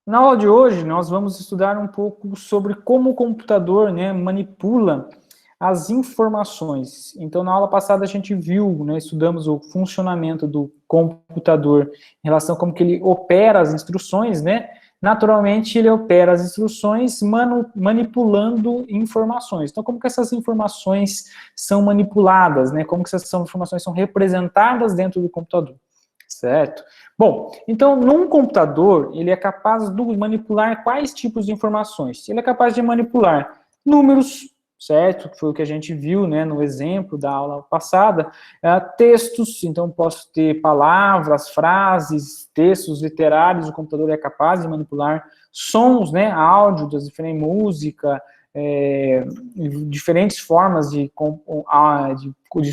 Na aula de hoje, nós vamos estudar um pouco sobre como o computador, né, manipula as informações. Então, na aula passada a gente viu, né, estudamos o funcionamento do computador em relação a como que ele opera as instruções, né? Naturalmente, ele opera as instruções manipulando informações. Então, como que essas informações são manipuladas, né? Como que essas informações são representadas dentro do computador, certo? Bom, então, num computador, ele é capaz de manipular quais tipos de informações? Ele é capaz de manipular números, certo? Que foi o que a gente viu, né, no exemplo da aula passada. Textos, então posso ter palavras, frases, textos literários, o computador é capaz de manipular sons, né, áudio, das diferentes música, diferentes formas de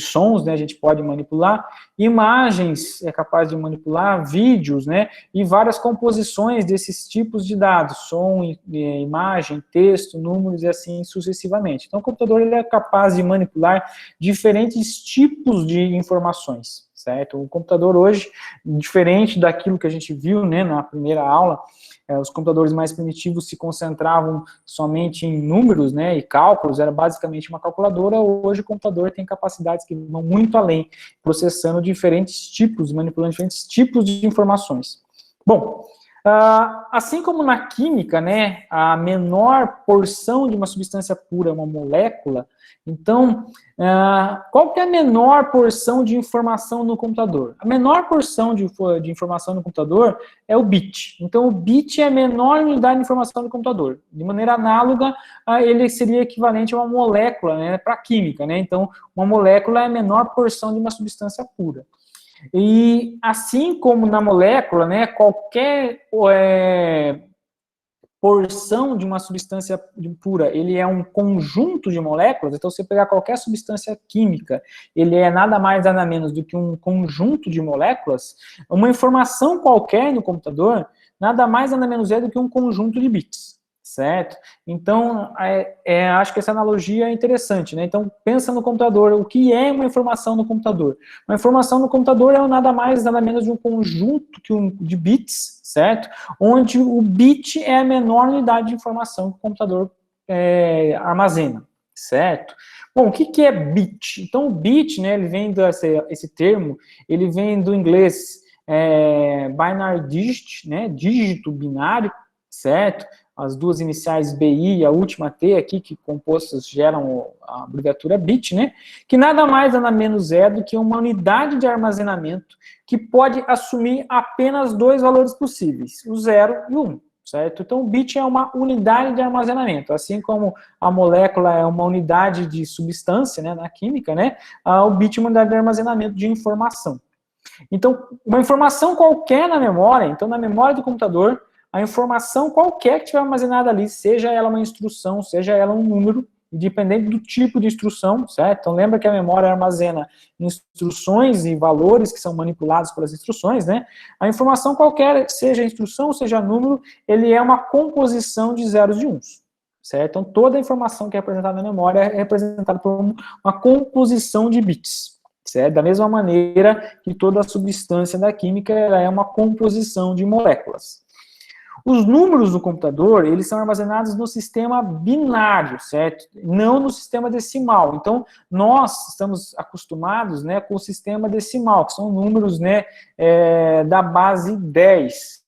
sons, né, a gente pode manipular, imagens é capaz de manipular, vídeos, né, e várias composições desses tipos de dados, som, imagem, texto, números e assim sucessivamente. Então, o computador ele é capaz de manipular diferentes tipos de informações, certo? O computador hoje, diferente daquilo que a gente viu, né, na primeira aula, os computadores mais primitivos se concentravam somente em números, né, e cálculos, era basicamente uma calculadora. Hoje o computador tem capacidades que vão muito além, processando diferentes tipos, manipulando diferentes tipos de informações. Bom, assim como na química, né, a menor porção de uma substância pura é uma molécula, então, qual que é a menor porção de informação no computador? A menor porção de informação no computador é o bit. Então, o bit é a menor unidade de informação do computador. De maneira análoga, ele seria equivalente a uma molécula, né, para a química, né? Então, uma molécula é a menor porção de uma substância pura. E assim como na molécula, né, qualquer porção de uma substância pura, ele é um conjunto de moléculas. Então, se você pegar qualquer substância química, ele é nada mais, nada menos do que um conjunto de moléculas. Uma informação qualquer no computador, nada mais, nada menos é do que um conjunto de bits, certo? Então, acho que essa analogia é interessante, né? Então, pensa no computador, o que é uma informação no computador? Uma informação no computador é nada mais, nada menos de um conjunto de bits, certo? Onde o bit é a menor unidade de informação que o computador armazena, certo? Bom, o que é bit? Então, o bit, né, ele vem esse termo, ele vem do inglês binary digit, né, dígito binário, certo? As duas iniciais BI e a última T aqui, que compostas geram a abreviatura bit, né? Que nada mais, nada menos é do que uma unidade de armazenamento que pode assumir apenas dois valores possíveis, o 0 e o 1, certo? Então, o bit é uma unidade de armazenamento, assim como a molécula é uma unidade de substância, né, na química, né? O bit é uma unidade de armazenamento de informação. Então, uma informação qualquer na memória, então na memória do computador, a informação qualquer que estiver armazenada ali, seja ela uma instrução, seja ela um número, independente do tipo de instrução, certo? Então, lembra que a memória armazena instruções e valores que são manipulados pelas instruções, né? A informação qualquer, seja instrução, seja número, ele é uma composição de zeros e uns, certo? Então, toda a informação que é representada na memória é representada por uma composição de bits, certo? Da mesma maneira que toda a substância da química ela é uma composição de moléculas. Os números do computador, eles são armazenados no sistema binário, certo? Não no sistema decimal. Então, nós estamos acostumados, né, com o sistema decimal, que são números, né, da base 10.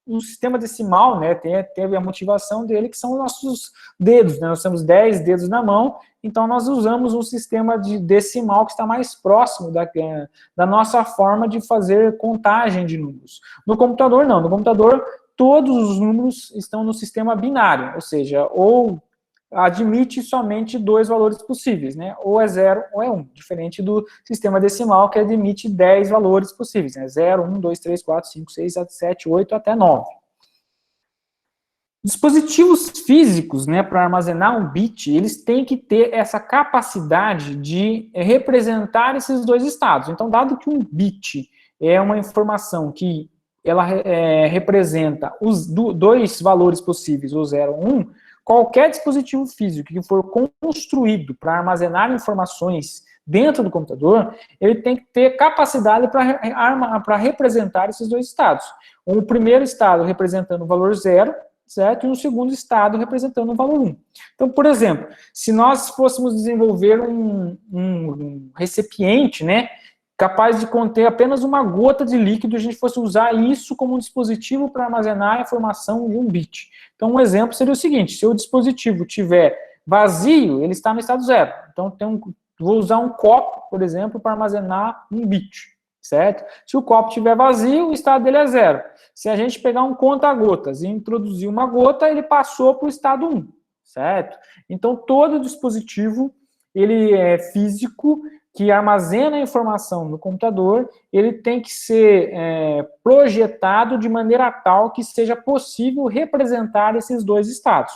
O sistema decimal, né, teve a motivação dele, que são os nossos dedos, né? Nós temos 10 dedos na mão, então nós usamos um sistema de decimal que está mais próximo da nossa forma de fazer contagem de números. No computador, não. No computador, todos os números estão no sistema binário, ou seja, ou admite somente dois valores possíveis, né? Ou é 0 ou é 1, diferente do sistema decimal que admite 10 valores possíveis, né? 0, 1, 2, 3, 4, 5, 6, 7, 8 até 9. Dispositivos físicos, né, para armazenar um bit, eles têm que ter essa capacidade de representar esses dois estados. Então, dado que um bit é uma informação que ela representa os dois valores possíveis, o 0 ou 1, qualquer dispositivo físico que for construído para armazenar informações dentro do computador, ele tem que ter capacidade para representar esses dois estados. O primeiro estado representando o valor 0, certo? E o segundo estado representando o valor 1. Então, por exemplo, se nós fôssemos desenvolver um recipiente, né, capaz de conter apenas uma gota de líquido, a gente fosse usar isso como um dispositivo para armazenar a informação de um bit. Então, um exemplo seria o seguinte: se o dispositivo tiver vazio, ele está no estado 0. Então, vou usar um copo, por exemplo, para armazenar um bit, certo? Se o copo estiver vazio, o estado dele é 0. Se a gente pegar um conta-gotas e introduzir uma gota, ele passou para o estado 1, certo? Então, todo dispositivo, ele é físico, que armazena a informação no computador, ele tem que ser projetado de maneira tal que seja possível representar esses dois estados.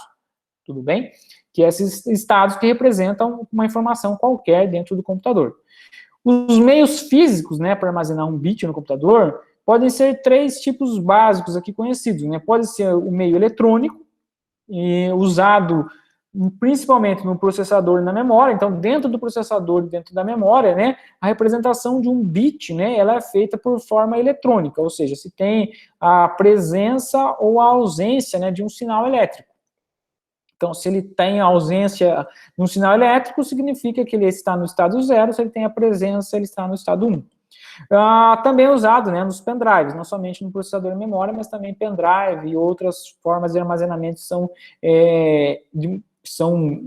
Tudo bem? Que esses estados que representam uma informação qualquer dentro do computador. Os meios físicos, né, para armazenar um bit no computador, podem ser 3 tipos básicos aqui conhecidos, né? Pode ser o meio eletrônico, usado principalmente no processador e na memória. Então, dentro do processador e dentro da memória, né, a representação de um bit, né, ela é feita por forma eletrônica, ou seja, se tem a presença ou a ausência, né, de um sinal elétrico. Então, se ele tem a ausência de um sinal elétrico, significa que ele está no estado 0, se ele tem a presença, ele está no estado 1. Também é usado, né, nos pendrives, não somente no processador de memória, mas também pendrive e outras formas de armazenamento são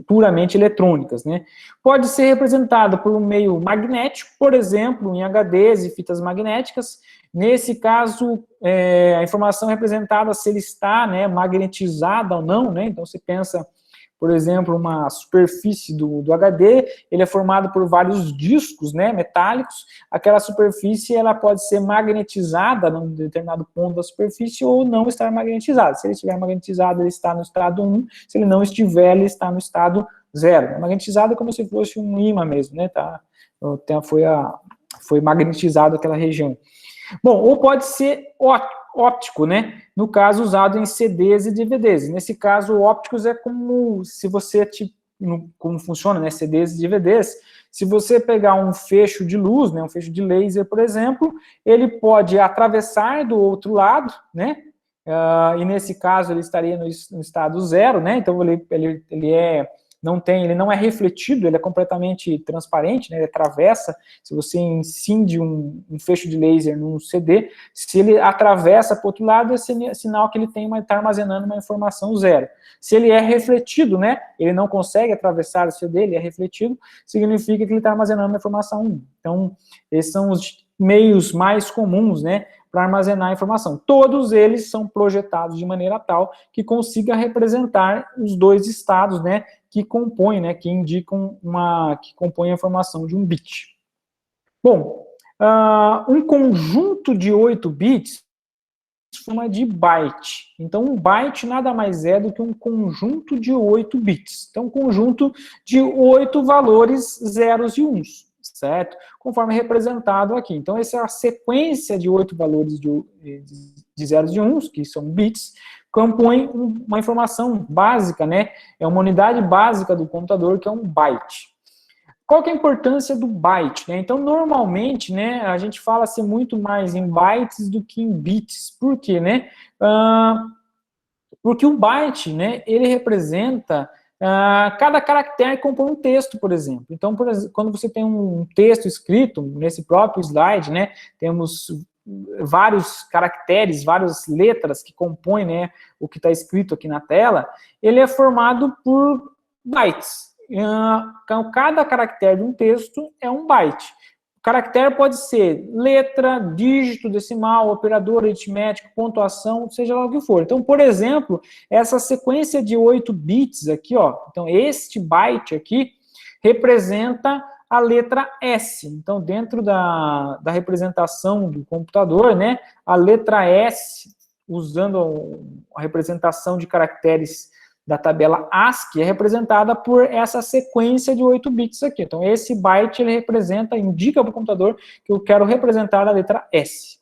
puramente eletrônicas, né? Pode ser representado por um meio magnético, por exemplo, em HDs e fitas magnéticas. Nesse caso, a informação representada, se ele está, né, magnetizada ou não, né? Então, você pensa, por exemplo, uma superfície do HD, ele é formado por vários discos, né, metálicos. Aquela superfície, ela pode ser magnetizada num determinado ponto da superfície ou não estar magnetizada. Se ele estiver magnetizado, ele está no estado 1. Se ele não estiver, ele está no estado 0. Magnetizado é como se fosse um ímã mesmo, né, tá? Foi magnetizado aquela região. Bom, ou pode ser óptico, né? No caso, usado em CDs e DVDs. Nesse caso, ópticos é como se você, como funciona, né? CDs e DVDs. Se você pegar um fecho de luz, né? Um fecho de laser, por exemplo, ele pode atravessar do outro lado, né? E nesse caso, ele estaria no estado 0, né? Então, ele não é refletido, ele é completamente transparente, né, ele atravessa. Se você incide um fecho de laser num CD, se ele atravessa para o outro lado, é sinal que ele está armazenando uma informação 0. Se ele é refletido, né, ele não consegue atravessar o CD, ele é refletido, significa que ele está armazenando uma informação 1. Então, esses são os meios mais comuns, né, para armazenar a informação. Todos eles são projetados de maneira tal que consiga representar os dois estados, né, que compõem, né, que indicam que compõem a informação de um bit. Bom, um conjunto de 8 bits se chama de byte. Então, um byte nada mais é do que um conjunto de 8 bits. Então, um conjunto de 8 valores zeros e uns, certo? Conforme representado aqui. Então, essa é a sequência de 8 valores de zeros e uns, que são bits, compõe uma informação básica, né? É uma unidade básica do computador, que é um byte. Qual que é a importância do byte, né? Então, normalmente, né, a gente fala-se muito mais em bytes do que em bits. Por quê, né? Porque o byte, né, ele representa cada caractere compõe um texto, por exemplo. Então, quando você tem um texto escrito, nesse próprio slide, né, temos vários caracteres, várias letras que compõem, né, o que está escrito aqui na tela, ele é formado por bytes. Então, cada caractere de um texto é um byte. O caractere pode ser letra, dígito, decimal, operador aritmético, pontuação, seja lá o que for. Então, por exemplo, essa sequência de 8 bits aqui, ó, então este byte aqui representa a letra S. Então, dentro da representação do computador, né, a letra S, usando a representação de caracteres da tabela ASCII, é representada por essa sequência de 8 bits aqui. Então, esse byte, ele indica para o computador que eu quero representar a letra S.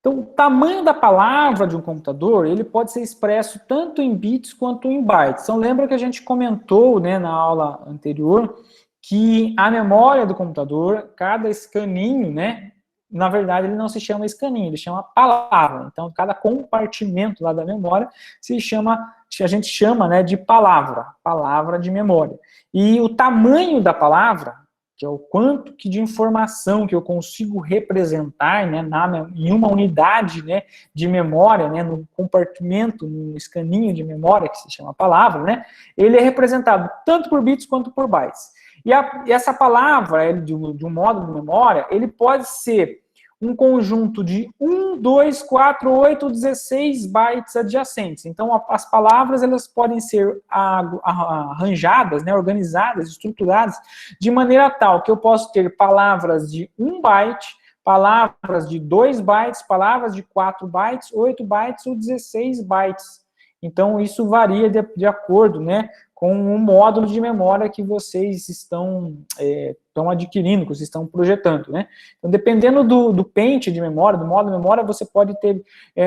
Então, o tamanho da palavra de um computador, ele pode ser expresso tanto em bits quanto em bytes. Então, lembra que a gente comentou, né, na aula anterior, que a memória do computador, cada escaninho, né, na verdade ele não se chama escaninho, ele chama palavra. Então, cada compartimento lá da memória a gente chama, né, de palavra de memória. E o tamanho da palavra, que é o quanto que de informação que eu consigo representar, né, em uma unidade, né, de memória, né, no compartimento, no escaninho de memória, que se chama palavra, né, ele é representado tanto por bits quanto por bytes. E essa palavra, de um módulo de memória, ele pode ser um conjunto de 1, 2, 4, 8 ou 16 bytes adjacentes. Então, as palavras elas podem ser arranjadas, né, organizadas, estruturadas, de maneira tal que eu posso ter palavras de 1 byte, palavras de 2 bytes, palavras de 4 bytes, 8 bytes ou 16 bytes. Então, isso varia de acordo, né, com o módulo de memória que vocês estão adquirindo, que vocês estão projetando, né? Então, dependendo do pente de memória, do módulo de memória, você pode ter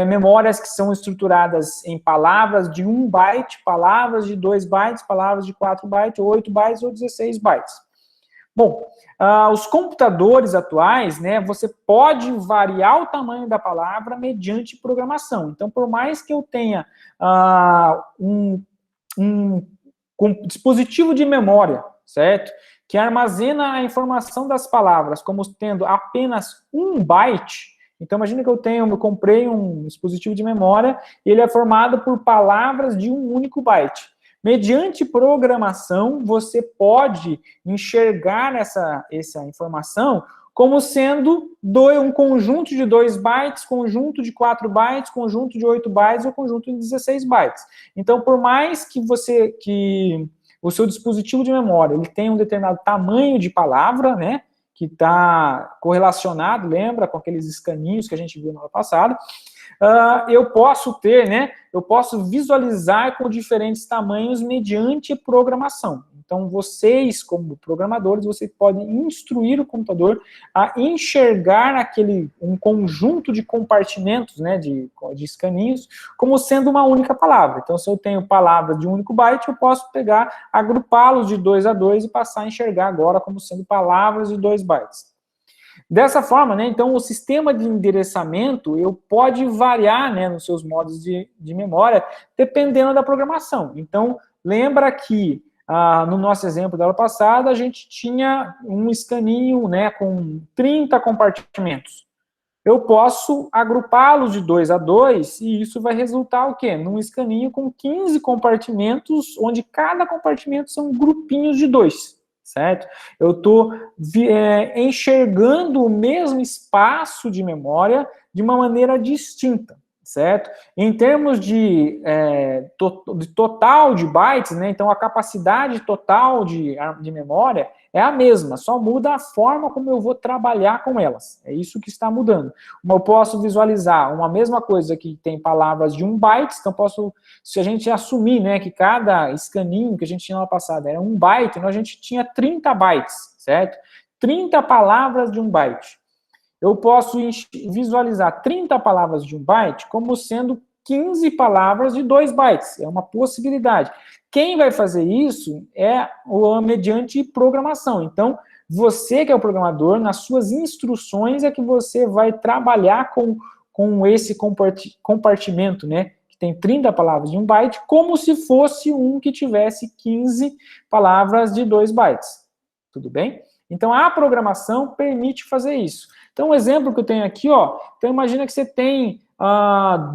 memórias que são estruturadas em palavras de 1 byte, palavras de 2 bytes, palavras de 4 bytes, 8 bytes ou 16 bytes. Bom, os computadores atuais, né, você pode variar o tamanho da palavra mediante programação. Então, por mais que eu tenha um dispositivo de memória, certo? Que armazena a informação das palavras como tendo apenas 1 byte. Então, imagina que eu comprei um dispositivo de memória e ele é formado por palavras de um único byte. Mediante programação, você pode enxergar essa informação como sendo um conjunto de 2 bytes, conjunto de 4 bytes, conjunto de 8 bytes ou conjunto de 16 bytes. Então, por mais que o seu dispositivo de memória ele tenha um determinado tamanho de palavra, né, que está correlacionado, lembra, com aqueles escaninhos que a gente viu no ano passado, eu posso visualizar com diferentes tamanhos mediante programação. Então, vocês, como programadores, vocês podem instruir o computador a enxergar um conjunto de compartimentos, né, de escaninhos, como sendo uma única palavra. Então, se eu tenho palavras de um único byte, eu posso agrupá-los de 2 a 2 e passar a enxergar agora como sendo palavras de 2 bytes. Dessa forma, né, então, o sistema de endereçamento pode variar, né, nos seus modos de memória, dependendo da programação. Então, lembra que no nosso exemplo da aula passada, a gente tinha um escaninho, né, com 30 compartimentos. Eu posso agrupá-los de 2 a 2 e isso vai resultar o quê? Num escaninho com 15 compartimentos, onde cada compartimento são grupinhos de 2, certo? Eu estou enxergando o mesmo espaço de memória de uma maneira distinta, certo? Em termos de total de bytes, né, então a capacidade total de memória é a mesma, só muda a forma como eu vou trabalhar com elas. É isso que está mudando. Eu posso visualizar uma mesma coisa que tem palavras de 1 byte, então se a gente assumir, né, que cada escaninho que a gente tinha na passada era 1 byte, então a gente tinha 30 bytes, certo? 30 palavras de 1 byte. Eu posso visualizar 30 palavras de 1 byte como sendo 15 palavras de 2 bytes. É uma possibilidade. Quem vai fazer isso é mediante programação. Então, você que é o programador, nas suas instruções é que você vai trabalhar com esse compartimento, né, que tem 30 palavras de 1 byte, como se fosse um que tivesse 15 palavras de 2 bytes. Tudo bem? Então, a programação permite fazer isso. Então, um exemplo que eu tenho aqui, então imagina que você tem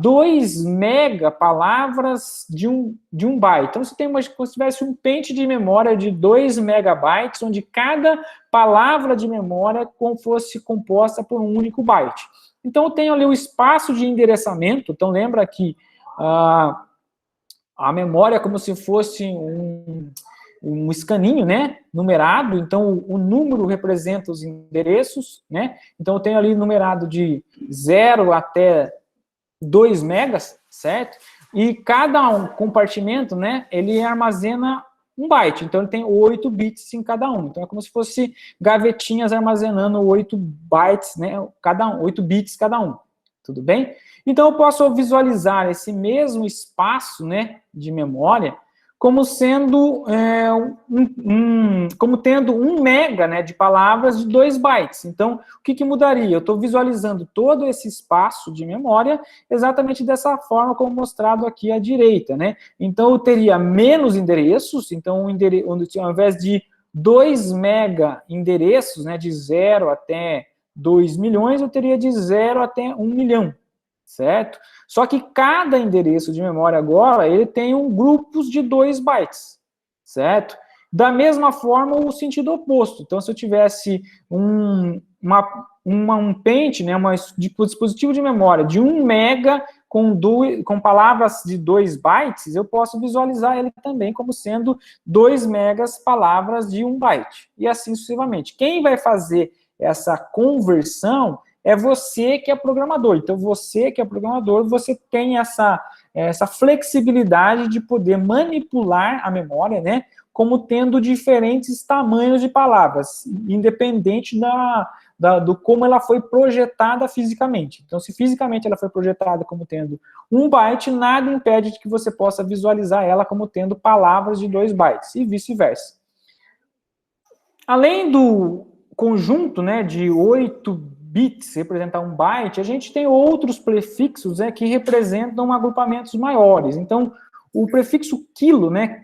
2 mega palavras de um byte. Então, você tem como se tivesse um pente de memória de 2 megabytes, onde cada palavra de memória fosse composta por um único byte. Então, eu tenho ali o espaço de endereçamento. Então, lembra que a memória é como se fosse um escaninho, né, numerado, então o número representa os endereços, né, então eu tenho ali numerado de 0 até 2 megas, certo? E cada compartimento, né, ele armazena 1 byte, então ele tem 8 bits em cada um, então é como se fosse gavetinhas armazenando 8 bytes, né, 8 bits cada um, tudo bem? Então eu posso visualizar esse mesmo espaço, né, de memória como sendo como tendo 1 mega, né, de palavras de 2 bytes. Então, o que mudaria? Eu estou visualizando todo esse espaço de memória exatamente dessa forma como mostrado aqui à direita, né? Então, eu teria menos endereços, então, ao invés de 2 mega endereços, né, de 0 até 2 milhões, eu teria de 0 até 1 milhão, certo? Só que cada endereço de memória agora, ele tem grupos de 2 bytes, certo? Da mesma forma, o sentido oposto. Então, se eu tivesse um pente, né, um dispositivo de memória de 1 mega com palavras de 2 bytes, eu posso visualizar ele também como sendo 2 megas palavras de 1 byte, e assim sucessivamente. Quem vai fazer essa conversão é você que é programador. Então, você que é programador, você tem essa flexibilidade de poder manipular a memória, né, como tendo diferentes tamanhos de palavras, independente do como ela foi projetada fisicamente. Então, se fisicamente ela foi projetada como tendo 1 byte, nada impede de que você possa visualizar ela como tendo palavras de 2 bytes, e vice-versa. Além do conjunto, né, de 8 bits representar 1 byte, a gente tem outros prefixos, né, que representam agrupamentos maiores. Então, o prefixo quilo, né,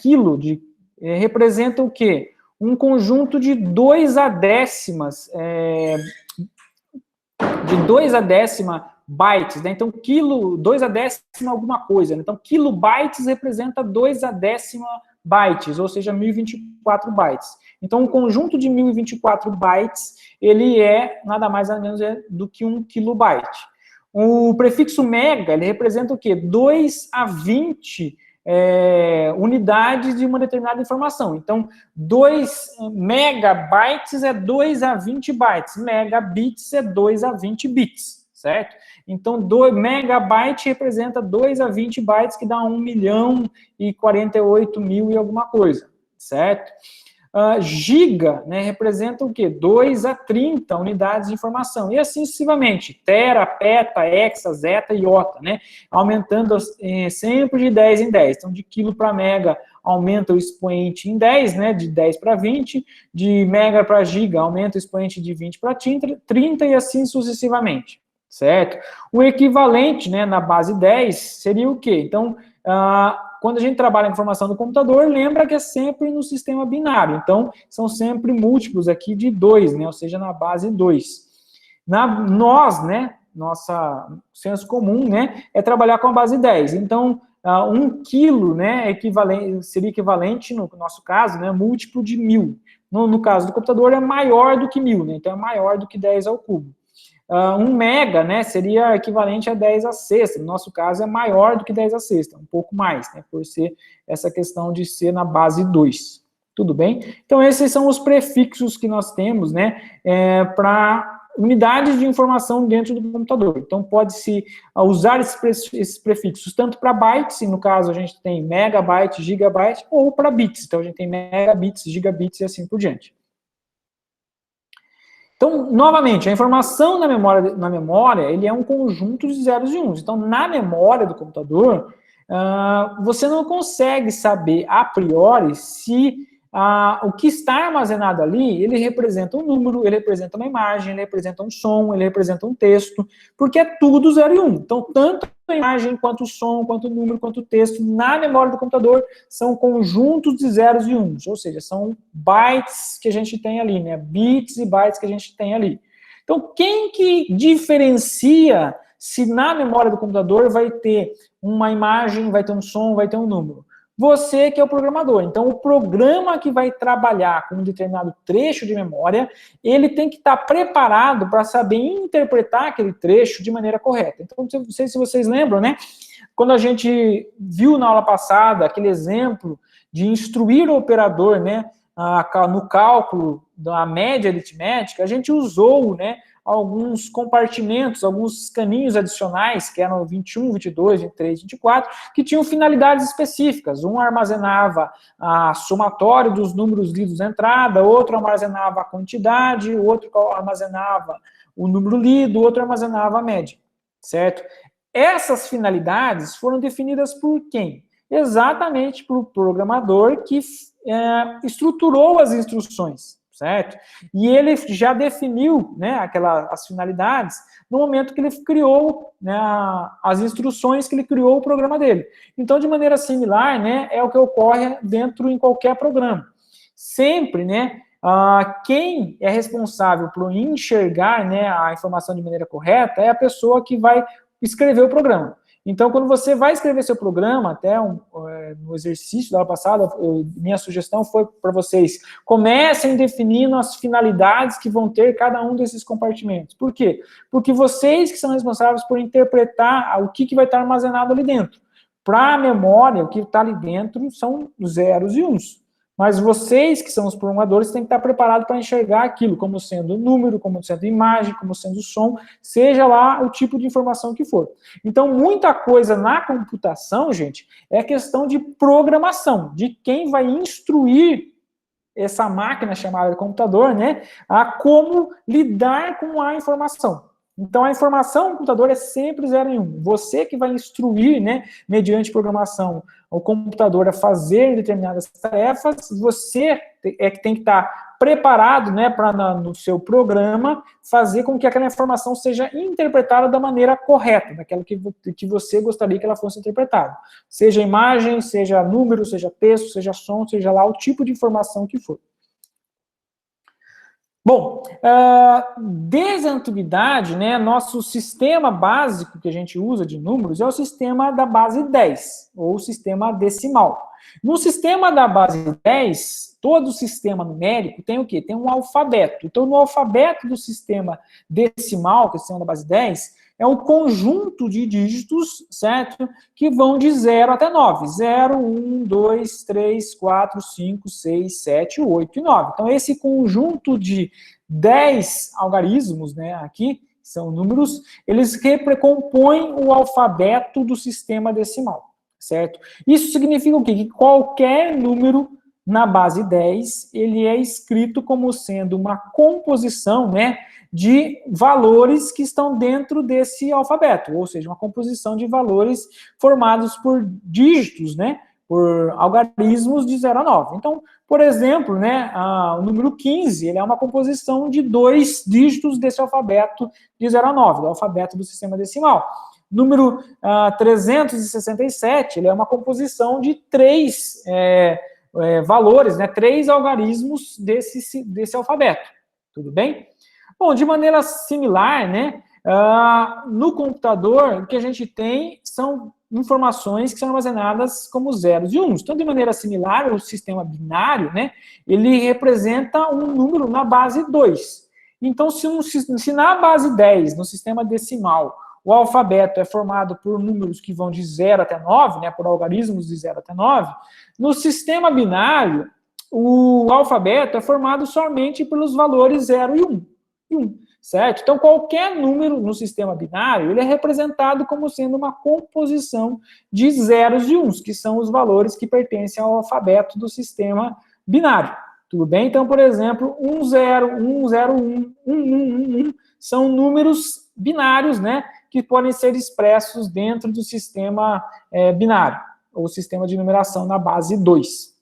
representa o quê? Um conjunto de 2 a décimas, de 2 a décima bytes, né? Então, 2 a décima alguma coisa, né? Então, kilobytes representa 2 a décima bytes, ou seja, 1024 bytes. Então, um conjunto de 1024 bytes, ele é nada mais nada menos do que 1 kilobyte. O prefixo mega, ele representa o quê? 2 a 20 unidades de uma determinada informação. Então, 2 megabytes é 2 a 20 bytes, megabits é 2 a 20 bits, certo? Então, megabyte representa 2 a 20 bytes, que dá 1.048.000 e alguma coisa, certo? Giga, né, representa o quê? 2 a 30 unidades de informação, e assim sucessivamente, tera, peta, hexa, zeta e iota, né, aumentando sempre de 10 em 10, então de quilo para mega aumenta o expoente em 10, né, de 10 para 20, de mega para giga aumenta o expoente de 20 para 30 e assim sucessivamente, certo? O equivalente, né, na base 10 seria o quê? Então, quando a gente trabalha a informação do computador, lembra que é sempre no sistema binário. Então, são sempre múltiplos aqui de 2, né? Ou seja, na base 2. Né? Nossa senso comum, né? É trabalhar com a base 10. Então, 1 quilo, né? Seria equivalente, no nosso caso, né? Múltiplo de 1000. No caso do computador, é maior do que 1000, né? Então, é maior do que 10 ao cubo. 1 mega, né, seria equivalente a 10 à sexta. No nosso caso, é maior do que 10 à sexta, um pouco mais, né, por ser essa questão de ser na base 2. Tudo bem? Então, esses são os prefixos que nós temos, né, para unidades de informação dentro do computador. Então, pode-se usar esses prefixos tanto para bytes, no caso, a gente tem megabyte, gigabyte, ou para bits. Então, a gente tem megabits, gigabits e assim por diante. Então, novamente, a informação na memória, ele é um conjunto de zeros e uns. Então, na memória do computador, você não consegue saber a priori se o que está armazenado ali, ele representa um número, ele representa uma imagem, ele representa um som, ele representa um texto, porque é tudo 0 e 1. Então, tanto a imagem, quanto o som, quanto o número, quanto o texto, na memória do computador, são conjuntos de zeros e uns, ou seja, são bytes que a gente tem ali, né? Bits e bytes que a gente tem ali. Então, quem que diferencia se na memória do computador vai ter uma imagem, vai ter um som, vai ter um número? Você que é o programador. Então, o programa que vai trabalhar com um determinado trecho de memória, ele tem que estar preparado para saber interpretar aquele trecho de maneira correta. Então, não sei se vocês lembram, né? Quando a gente viu na aula passada aquele exemplo de instruir o operador, né, no cálculo da média aritmética, a gente usou, né, alguns compartimentos, alguns caninhos adicionais, que eram 21, 22, 23, 24, que tinham finalidades específicas. Um armazenava a somatório dos números lidos na entrada, outro armazenava a quantidade, outro armazenava o número lido, outro armazenava a média, certo? Essas finalidades foram definidas por quem? exatamente para o programador que estruturou as instruções, certo? E ele já definiu, né, as finalidades no momento que ele criou, né, as instruções que ele criou o programa dele. Então, de maneira similar, né, é o que ocorre dentro em qualquer programa. Sempre, né, quem é responsável por enxergar, né, a informação de maneira correta é a pessoa que vai escrever o programa. Então, quando você vai escrever seu programa, até no exercício da aula passada, minha sugestão foi para vocês, comecem definindo as finalidades que vão ter cada um desses compartimentos. Por quê? Porque vocês que são responsáveis por interpretar o que vai estar armazenado ali dentro. Para a memória, o que está ali dentro são zeros e uns. Mas vocês, que são os programadores, têm que estar preparados para enxergar aquilo, como sendo número, como sendo imagem, como sendo som, seja lá o tipo de informação que for. Então, muita coisa na computação, gente, é questão de programação, de quem vai instruir essa máquina chamada de computador, né, a como lidar com a informação. Então, a informação no computador é sempre 0 e 1. Você que vai instruir, né, mediante programação, o computador a fazer determinadas tarefas, você é que tem que estar preparado, né, para no seu programa fazer com que aquela informação seja interpretada da maneira correta, daquela que você gostaria que ela fosse interpretada. Seja imagem, seja número, seja texto, seja som, seja lá o tipo de informação que for. Bom, desde a antiguidade, né, nosso sistema básico que a gente usa de números é o sistema da base 10, ou sistema decimal. No sistema da base 10, todo sistema numérico tem o quê? Tem um alfabeto. Então, no alfabeto do sistema decimal, que é o sistema da base 10, é um conjunto de dígitos, certo? Que vão de 0 até 9. 0, 1, 2, 3, 4, 5, 6, 7, 8 e 9. Então, esse conjunto de 10 algarismos, né, aqui, são números, eles compõem o alfabeto do sistema decimal, certo? Isso significa o quê? Que qualquer número na base 10, ele é escrito como sendo uma composição, né, de valores que estão dentro desse alfabeto, ou seja, uma composição de valores formados por dígitos, né, por algarismos de 0 a 9. Então, por exemplo, né, o número 15, ele é uma composição de 2 dígitos desse alfabeto de 0 a 9, do alfabeto do sistema decimal. Número 367, ele é uma composição de 3 valores, né, 3 algarismos desse alfabeto. Tudo bem? Bom, de maneira similar, né, no computador, o que a gente tem são informações que são armazenadas como zeros e uns. Então, de maneira similar, o sistema binário, né, ele representa um número na base 2. Então, se na base 10, no sistema decimal, o alfabeto é formado por números que vão de 0 até 9, né, por algarismos de 0 até 9, no sistema binário, o alfabeto é formado somente pelos valores 0 e 1. Certo? Então, qualquer número no sistema binário, ele é representado como sendo uma composição de zeros e uns, que são os valores que pertencem ao alfabeto do sistema binário. Tudo bem? Então, por exemplo, 1, 0, 1, 0, 1, 1, 1, 1, são números binários, né, que podem ser expressos dentro do sistema binário, ou sistema de numeração na base 2.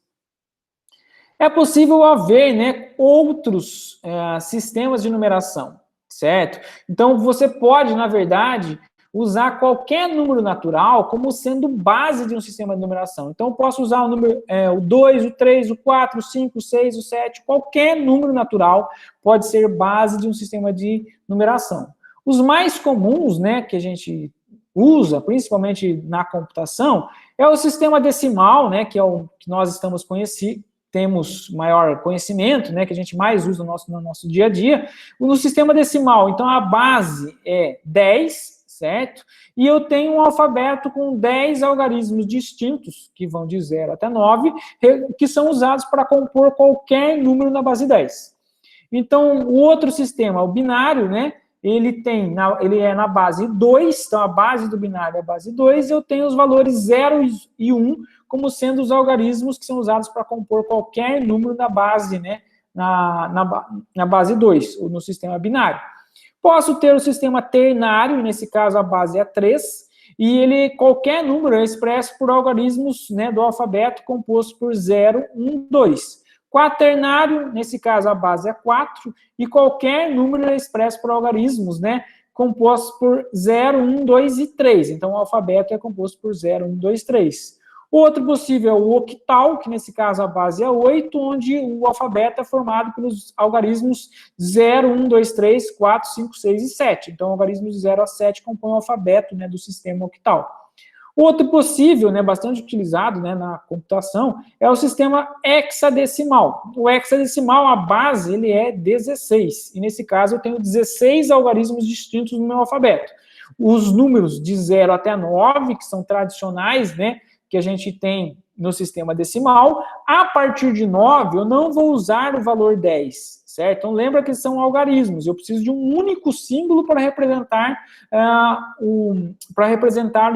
É possível haver, né, outros sistemas de numeração, certo? Então, você pode, na verdade, usar qualquer número natural como sendo base de um sistema de numeração. Então, eu posso usar o número, o 2, o 3, o 4, o 5, o 6, o 7, qualquer número natural pode ser base de um sistema de numeração. Os mais comuns, né, que a gente usa, principalmente na computação, é o sistema decimal, né, que é o que nós estamos temos maior conhecimento, né, que a gente mais usa no nosso dia a dia, no sistema decimal. Então, a base é 10, certo? E eu tenho um alfabeto com 10 algarismos distintos, que vão de 0 até 9, que são usados para compor qualquer número na base 10. Então, o outro sistema, o binário, né, ele é na base 2, então a base do binário é a base 2, e eu tenho os valores 0 e 1 como sendo os algarismos que são usados para compor qualquer número na base, né, na base 2, ou no sistema binário. Posso ter o sistema ternário, nesse caso a base é 3, e qualquer número é expresso por algarismos, né, do alfabeto composto por 0, 1, 2. Quaternário, nesse caso a base é 4, e qualquer número é expresso por algarismos, né, compostos por 0, 1, 2 e 3. Então o alfabeto é composto por 0, 1, 2, 3. Outro possível é o octal, que nesse caso a base é 8, onde o alfabeto é formado pelos algarismos 0, 1, 2, 3, 4, 5, 6 e 7. Então, algarismos de 0 a 7 compõem o alfabeto, né, do sistema octal. Outro possível, né, bastante utilizado, né, na computação, é o sistema hexadecimal. O hexadecimal, a base, ele é 16. E nesse caso, eu tenho 16 algarismos distintos no meu alfabeto. Os números de 0 até 9, que são tradicionais, né, que a gente tem no sistema decimal. A partir de 9, eu não vou usar o valor 10, certo? Então, lembra que são algarismos. Eu preciso de um único símbolo para representar,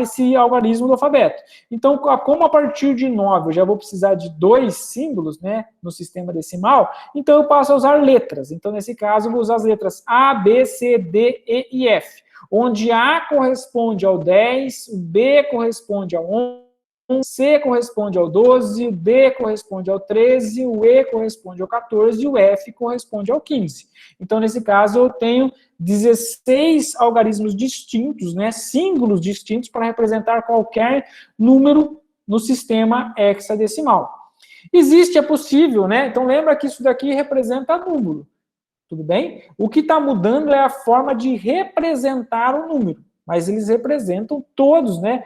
esse algarismo do alfabeto. Então, como a partir de 9 eu já vou precisar de 2 símbolos, né, no sistema decimal, então eu passo a usar letras. Então, nesse caso, eu vou usar as letras A, B, C, D, E e F, onde A corresponde ao 10, o B corresponde ao 11, o C corresponde ao 12, o D corresponde ao 13, o E corresponde ao 14 e o F corresponde ao 15. Então, nesse caso, eu tenho 16 algarismos distintos, né, símbolos distintos para representar qualquer número no sistema hexadecimal. É possível, né? Então, lembra que isso daqui representa número, tudo bem? O que está mudando é a forma de representar o número. Mas eles representam todos, né,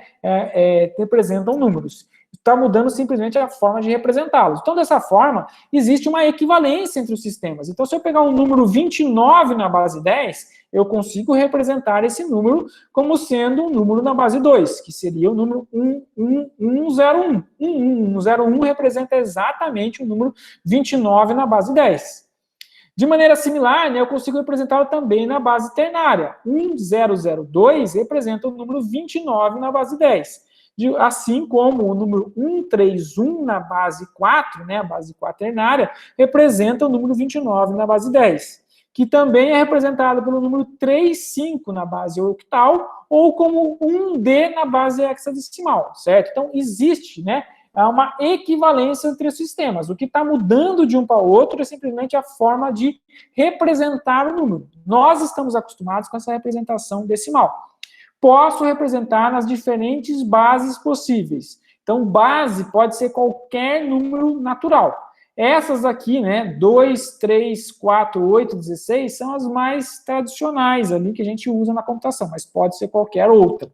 representam números. Está mudando simplesmente a forma de representá-los. Então, dessa forma, existe uma equivalência entre os sistemas. Então, se eu pegar um número 29 na base 10, eu consigo representar esse número como sendo um número na base 2, que seria o número 101. 101 representa exatamente o número 29 na base 10. De maneira similar, né, eu consigo representá-lo também na base ternária. 1002 representa o número 29 na base 10. Assim como o número 131 na base 4, né, a base quaternária, representa o número 29 na base 10. Que também é representado pelo número 35 na base octal, ou como 1D na base hexadecimal, certo? Então, existe, né, há uma equivalência entre os sistemas. O que está mudando de um para o outro é simplesmente a forma de representar o número. Nós estamos acostumados com essa representação decimal. Posso representar nas diferentes bases possíveis. Então, base pode ser qualquer número natural. Essas aqui, né, 2, 3, 4, 8, 16, são as mais tradicionais ali que a gente usa na computação, mas pode ser qualquer outra.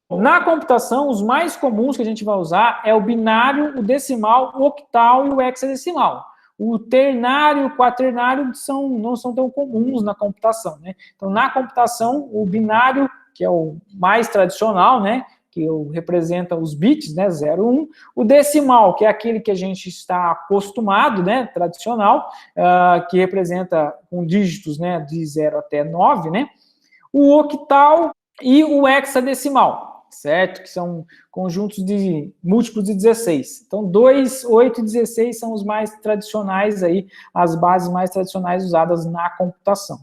Na computação, os mais comuns que a gente vai usar é o binário, o decimal, o octal e o hexadecimal. O ternário e o quaternário não são tão comuns na computação, né? Então, na computação, o binário, que é o mais tradicional, né, que representa os bits, né, 0, 1. O decimal, que é aquele que a gente está acostumado, né, tradicional, que representa com dígitos, né, de 0 até 9, né? O octal e o hexadecimal, certo? Que são conjuntos de múltiplos de 16. Então, 2, 8 e 16 são os mais tradicionais aí, as bases mais tradicionais usadas na computação.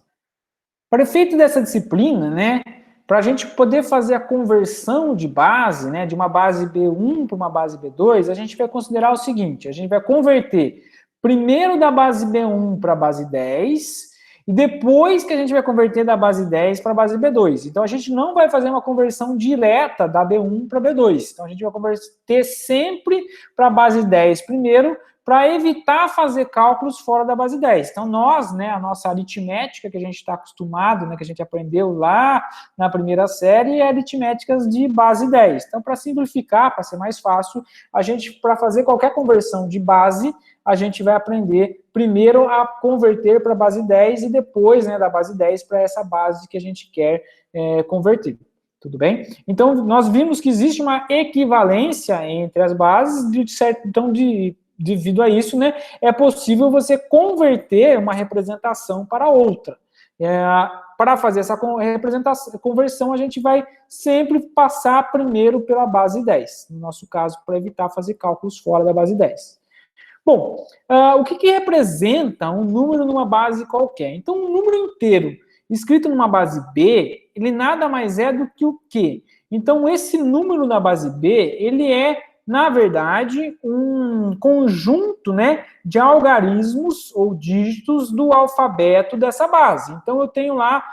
Para efeito dessa disciplina, né, para a gente poder fazer a conversão de base, né, de uma base B1 para uma base B2, a gente vai considerar o seguinte: a gente vai converter primeiro da base B1 para a base 10, e depois que a gente vai converter da base 10 para a base B2. Então, a gente não vai fazer uma conversão direta da B1 para B2. Então, a gente vai converter sempre para a base 10 primeiro, para evitar fazer cálculos fora da base 10. Então, nós, né, a nossa aritmética que a gente está acostumado, né, que a gente aprendeu lá na primeira série, é aritméticas de base 10. Então, para simplificar, para ser mais fácil, a gente, para fazer qualquer conversão de base, a gente vai aprender primeiro a converter para a base 10 e depois, né, da base 10 para essa base que a gente quer converter. Tudo bem? Então, nós vimos que existe uma equivalência entre as bases, então, devido a isso, né, é possível você converter uma representação para outra. Para fazer essa conversão, a gente vai sempre passar primeiro pela base 10, no nosso caso, para evitar fazer cálculos fora da base 10. Bom, o que representa um número numa base qualquer? Então, um número inteiro escrito numa base B, ele nada mais é do que o quê? Então, esse número na base B, ele é, na verdade, um conjunto, né, de algarismos ou dígitos do alfabeto dessa base. Então, eu tenho lá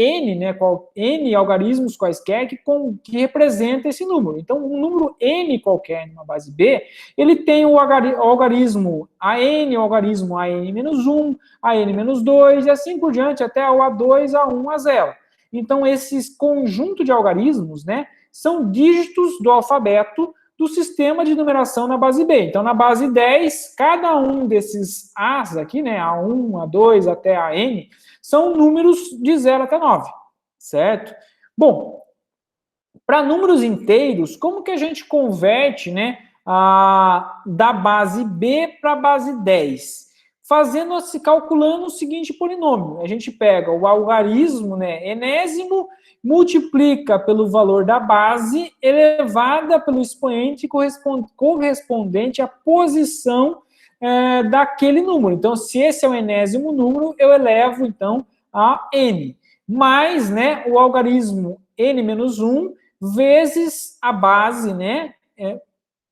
N algarismos quaisquer que representam esse número. Então, um número N qualquer numa base B, ele tem o algarismo AN, o algarismo AN-1, AN-2, e assim por diante, até o A2, A1, A0. Então, esses conjuntos de algarismos, né, são dígitos do alfabeto do sistema de numeração na base B. Então, na base 10, cada um desses As aqui, né, A1, A2 até AN, são números de 0 até 9, certo? Bom, para números inteiros, como que a gente converte, né, da base B para a base 10? Calculando o seguinte polinômio. A gente pega o algarismo, né, enésimo, multiplica pelo valor da base, elevada pelo expoente correspondente à posição daquele número. Então, se esse é o enésimo número, eu elevo, então, a n. Mais, né, o algarismo n-1 vezes a base, né,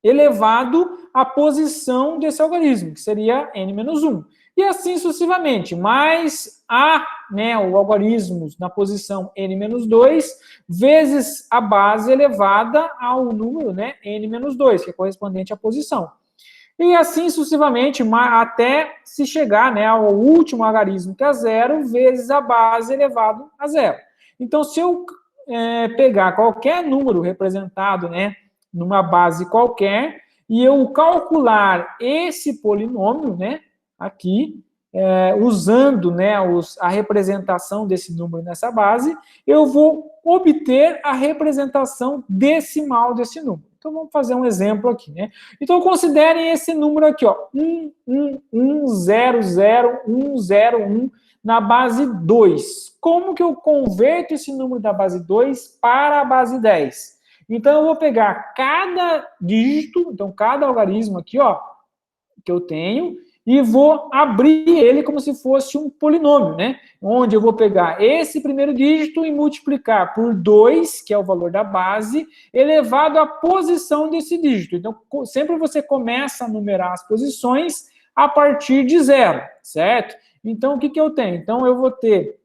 elevado à posição desse algarismo, que seria n-1. E assim sucessivamente, mais né, o algarismo na posição n-2, vezes a base elevada ao número, né, n-2, que é correspondente à posição. E assim sucessivamente, até se chegar, né, ao último algarismo, que é 0, vezes a base elevado a 0. Então, se eu pegar qualquer número representado, né, numa base qualquer, e eu calcular esse polinômio, né, aqui, usando, né, a representação desse número nessa base, eu vou obter a representação decimal desse número. Então, vamos fazer um exemplo aqui, né? Então, considerem esse número aqui, ó, 1,100,101 na base 2. Como que eu converto esse número da base 2 para a base 10? Então, eu vou pegar cada dígito, então, cada algarismo aqui, ó, que eu tenho, e vou abrir ele como se fosse um polinômio, né? Onde eu vou pegar esse primeiro dígito e multiplicar por 2, que é o valor da base, elevado à posição desse dígito. Então, sempre você começa a numerar as posições a partir de 0, certo? Então, o que eu tenho? Então, eu vou ter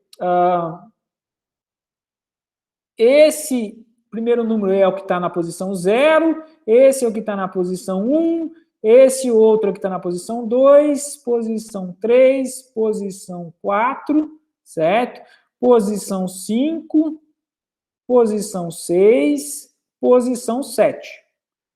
esse primeiro número é o que está na posição 0, esse é o que está na posição 1, esse outro que está na posição 2, posição 3, posição 4, certo? Posição 5, posição 6, posição 7.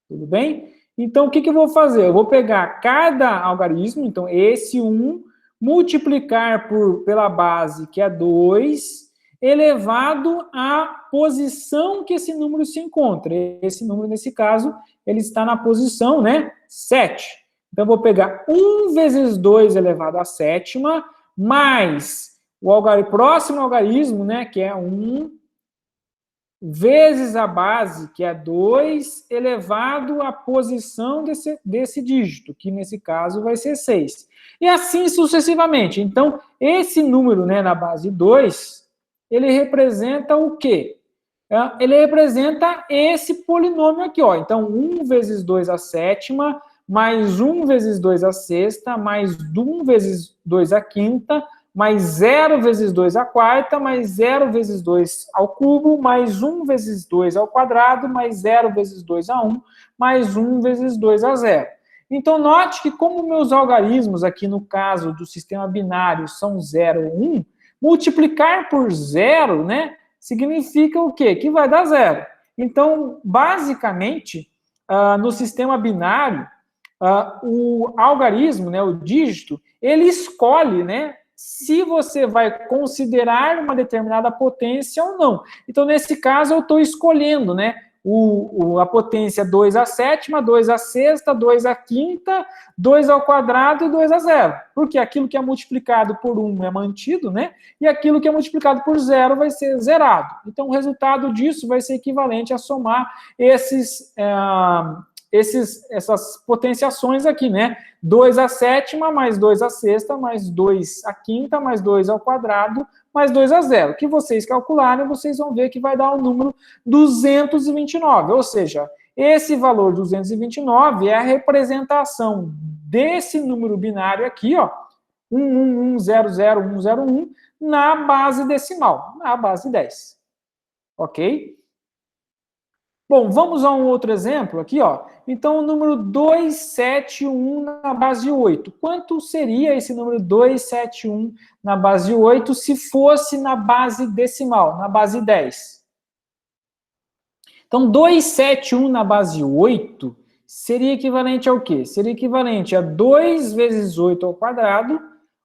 Tudo bem? Então, o que eu vou fazer? Eu vou pegar cada algarismo, então esse 1, multiplicar pela base, que é 2, elevado à posição que esse número se encontra. Esse número, nesse caso, ele está na posição, né, 7. Então, eu vou pegar 1 vezes 2 elevado à sétima, mais o próximo algarismo, né, que é 1, vezes a base, que é 2, elevado à posição desse dígito, que nesse caso vai ser 6. E assim sucessivamente. Então, esse número, né, na base 2, ele representa o quê? Ele representa esse polinômio aqui, ó. Então, 1 vezes 2 à sétima, mais 1 vezes 2 à sexta, mais 1 vezes 2 à quinta, mais 0 vezes 2 à quarta, mais 0 vezes 2 ao cubo, mais 1 vezes 2 ao quadrado, mais 0 vezes 2 a 1, mais 1 vezes 2 a 0. Então, note que como meus algarismos aqui no caso do sistema binário são 0 ou 1, multiplicar por 0, né, significa o quê? Que vai dar 0. Então, basicamente, no sistema binário, o algarismo, né, o dígito, ele escolhe, né, se você vai considerar uma determinada potência ou não. Então, nesse caso, eu estou escolhendo, né, a potência 2 à sétima, 2 à sexta, 2 à quinta, 2 ao quadrado e 2 a 0. Porque aquilo que é multiplicado por 1 é mantido, né? E aquilo que é multiplicado por 0 vai ser zerado. Então, o resultado disso vai ser equivalente a somar essas potenciações aqui, né? 2 à sétima, mais 2 à sexta, mais 2 à quinta, mais 2 ao quadrado, mais 2 a 0. O que vocês calcularem, vocês vão ver que vai dar o número 229, ou seja, esse valor 229 é a representação desse número binário aqui, ó, 111000101, na base decimal, na base 10. Ok? Bom, vamos a um outro exemplo aqui, ó. Então, o número 271 na base 8. Quanto seria esse número 271 na base 8 se fosse na base decimal, na base 10? Então, 271 na base 8 seria equivalente ao quê? Seria equivalente a 2 vezes 8 ao quadrado,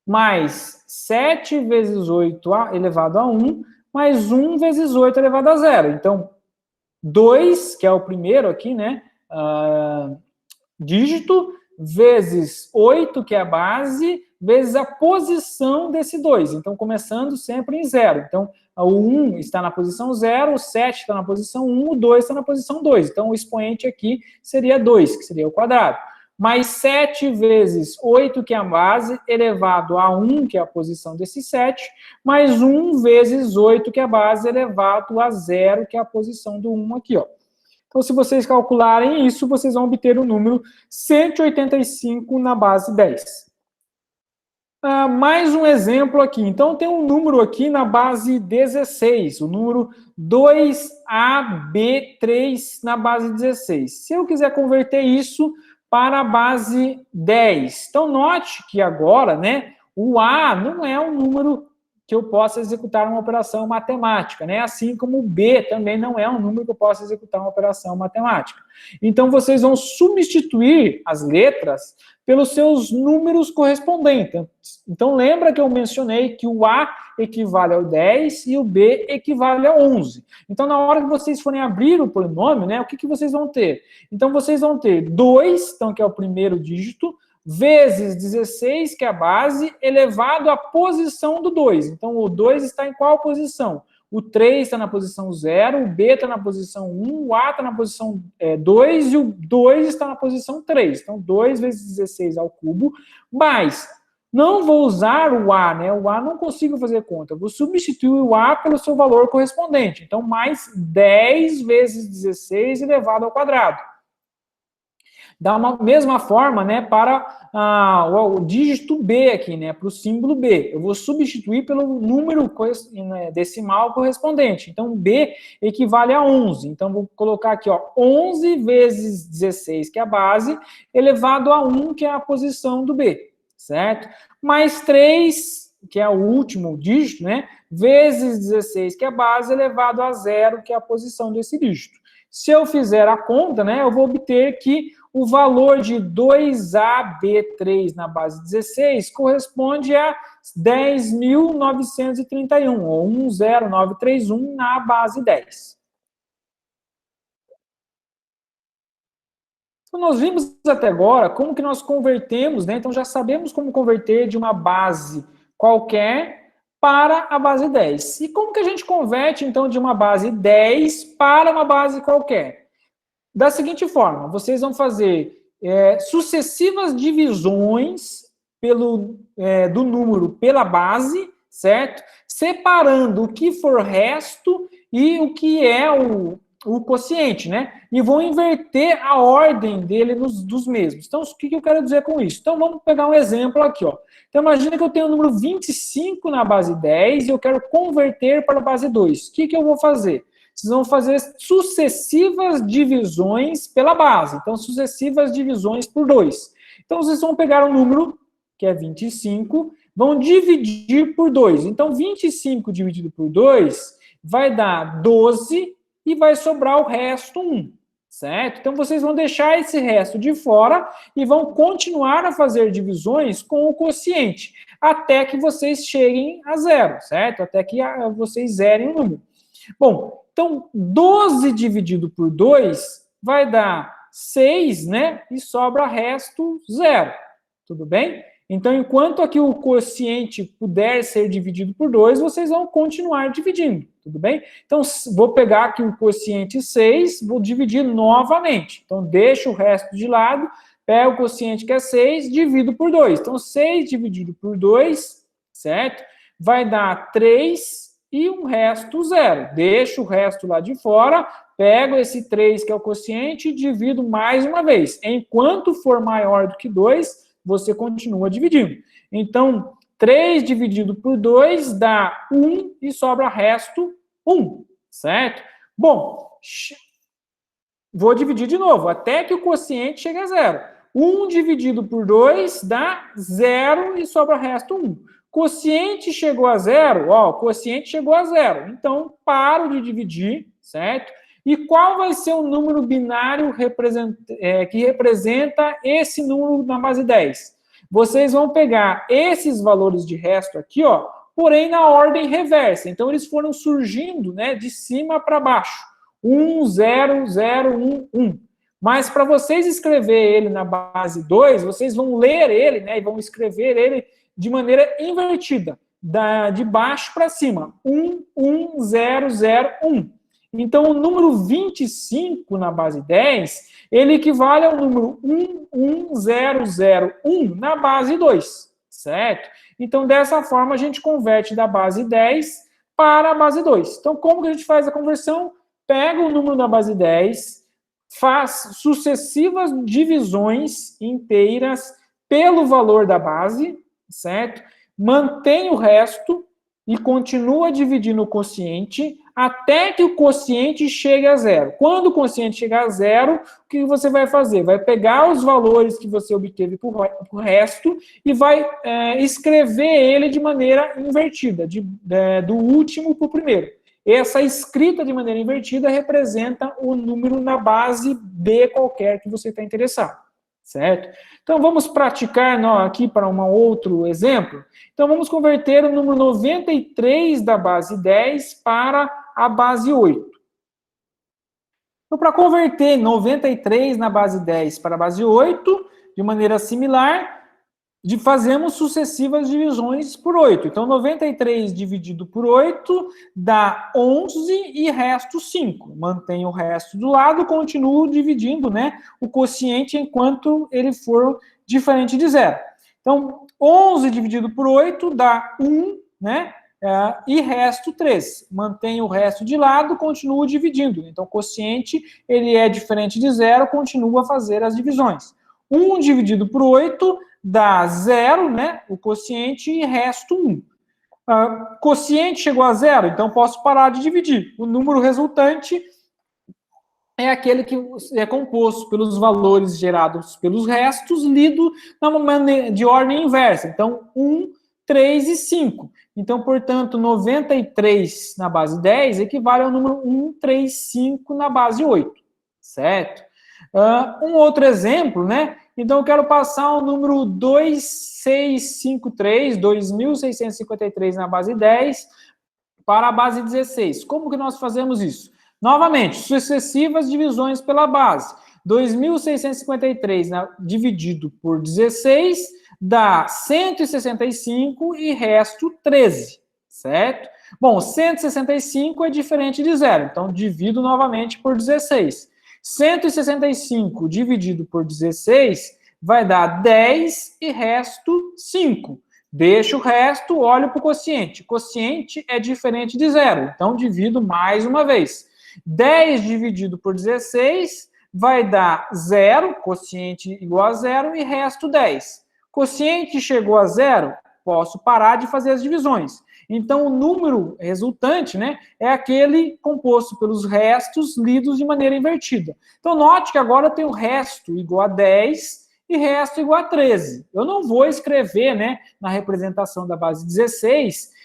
mais 7 vezes 8 elevado a 1, mais 1 vezes 8 elevado a 0. Então, 2, que é o primeiro aqui, né, dígito, vezes 8, que é a base, vezes a posição desse 2. Então, começando sempre em 0. Então, o 1 está na posição 0, o 7 está na posição 1, o 2 está na posição 2. Então, o expoente aqui seria 2, que seria o quadrado. Mais 7 vezes 8, que é a base, elevado a 1, que é a posição desse 7, mais 1 vezes 8, que é a base, elevado a 0, que é a posição do 1 aqui, ó. Então, se vocês calcularem isso, vocês vão obter o número 185 na base 10. Mais um exemplo aqui. Então, tem um número aqui na base 16, o número 2AB3 na base 16. Se eu quiser converter isso para a base 10. Então, note que agora, né, o A não é um número que eu possa executar uma operação matemática, né? Assim como o B também não é um número que eu possa executar uma operação matemática. Então, vocês vão substituir as letras pelos seus números correspondentes. Então, lembra que eu mencionei que o A equivale ao 10 e o B equivale a 11. Então, na hora que vocês forem abrir o polinômio, né, o que vocês vão ter? Então, vocês vão ter 2, então, que é o primeiro dígito, vezes 16, que é a base, elevado à posição do 2. Então, o 2 está em qual posição? O 3 está na posição 0, o B está na posição 1, o A está na posição 2 e o 2 está na posição 3. Então, 2 vezes 16 ao cubo, mais, não vou usar o A, né? O A não consigo fazer conta. Vou substituir o A pelo seu valor correspondente. Então, mais 10 vezes 16 elevado ao quadrado. Da mesma forma, né, para o dígito B aqui, né, para o símbolo B. Eu vou substituir pelo número decimal correspondente. Então, B equivale a 11. Então, vou colocar aqui, ó, 11 vezes 16, que é a base, elevado a 1, que é a posição do B, certo? Mais 3, que é o último dígito, né, vezes 16, que é a base, elevado a 0, que é a posição desse dígito. Se eu fizer a conta, né, eu vou obter que o valor de 2AB3 na base 16 corresponde a 10.931, ou 10931 na base 10. Então, nós vimos até agora como que nós convertemos, né? Então, já sabemos como converter de uma base qualquer para a base 10. E como que a gente converte, então, de uma base 10 para uma base qualquer? Da seguinte forma, vocês vão fazer sucessivas divisões do número pela base, certo? Separando o que for resto e o que é o quociente, né? E vão inverter a ordem dele dos mesmos. Então, o que eu quero dizer com isso? Então, vamos pegar um exemplo aqui, ó. Então, imagina que eu tenho o número 25 na base 10 e eu quero converter para a base 2. O que eu vou fazer? Vocês vão fazer sucessivas divisões pela base. Então, sucessivas divisões por 2. Então, vocês vão pegar um número, que é 25, vão dividir por 2. Então, 25 dividido por 2 vai dar 12 e vai sobrar o resto 1, certo? Então, vocês vão deixar esse resto de fora e vão continuar a fazer divisões com o quociente, até que vocês cheguem a 0, certo? Até que vocês zerem o número. Bom, então, 12 dividido por 2 vai dar 6, né? E sobra resto 0. Tudo bem? Então, enquanto aqui o quociente puder ser dividido por 2, vocês vão continuar dividindo. Tudo bem? Então, vou pegar aqui o quociente 6, vou dividir novamente. Então, deixo o resto de lado, pego o quociente que é 6, divido por 2. Então, 6 dividido por 2, certo? vai dar 3 e um resto 0. Deixo o resto lá de fora, pego esse 3, que é o quociente, e divido mais uma vez. Enquanto for maior do que 2, você continua dividindo. Então, 3 dividido por 2 dá 1 e sobra resto 1, certo? Bom, vou dividir de novo, até que o quociente chegue a 0. 1 dividido por 2 dá 0 e sobra resto 1. Quociente chegou a 0, ó, o quociente chegou a 0. Então, paro de dividir, certo? E qual vai ser o número binário que representa esse número na base 10? Vocês vão pegar esses valores de resto aqui, ó, porém na ordem reversa. Então, eles foram surgindo, né, de cima para baixo. 1, 0, 0, 1, 1. Mas para vocês escrever ele na base 2, vocês vão ler ele, né, e vão escrever ele de maneira invertida, de baixo para cima. 1, 1, 0, 0, 1. Então, o número 25 na base 10, ele equivale ao número 1, 1, 0, 0, 1 na base 2, certo? Então, dessa forma, a gente converte da base 10 para a base 2. Então, como que a gente faz a conversão? Pega o número da base 10, faz sucessivas divisões inteiras pelo valor da base, certo? Mantém o resto e continua dividindo o quociente até que o quociente chegue a 0. Quando o quociente chegar a 0, o que você vai fazer? Vai pegar os valores que você obteve para o resto e vai escrever ele de maneira invertida, do último para o primeiro. Essa escrita de maneira invertida representa o número na base B qualquer que você está interessado, certo? Então, vamos praticar aqui para um outro exemplo. Então, vamos converter o número 93 da base 10 para a base 8. Então, para converter 93 na base 10 para a base 8, de maneira similar, fazemos sucessivas divisões por 8. Então, 93 dividido por 8 dá 11 e resto 5. Mantenho o resto do lado, continuo dividindo, né, o quociente enquanto ele for diferente de 0. Então, 11 dividido por 8 dá 1, né, e resto 3. Mantenho o resto de lado, continuo dividindo. Então, o quociente ele é diferente de 0, continuo a fazer as divisões. 1 dividido por 8 dá 0, né, o quociente, e resto 1. Quociente chegou a 0, então posso parar de dividir. O número resultante é aquele que é composto pelos valores gerados pelos restos, lido de ordem inversa. Então, 1, 3 e 5. Então, portanto, 93 na base 10 equivale ao número 1, 3, 5 na base 8. Certo? Um outro exemplo, né? Então, eu quero passar o número 2653 na base 10 para a base 16. Como que nós fazemos isso? Novamente, sucessivas divisões pela base. 2653 dividido por 16 dá 165 e resto 13, certo? Bom, 165 é diferente de 0, então divido novamente por 16. 165 dividido por 16 vai dar 10 e resto 5. Deixo o resto, olho para o quociente. Quociente é diferente de 0, então divido mais uma vez. 10 dividido por 16 vai dar 0, quociente igual a 0, e resto 10. Quociente chegou a 0, posso parar de fazer as divisões. Então, o número resultante, né, é aquele composto pelos restos lidos de maneira invertida. Então, note que agora eu tenho resto igual a 10 e resto igual a 13. Eu não vou escrever, né, na representação da base 16,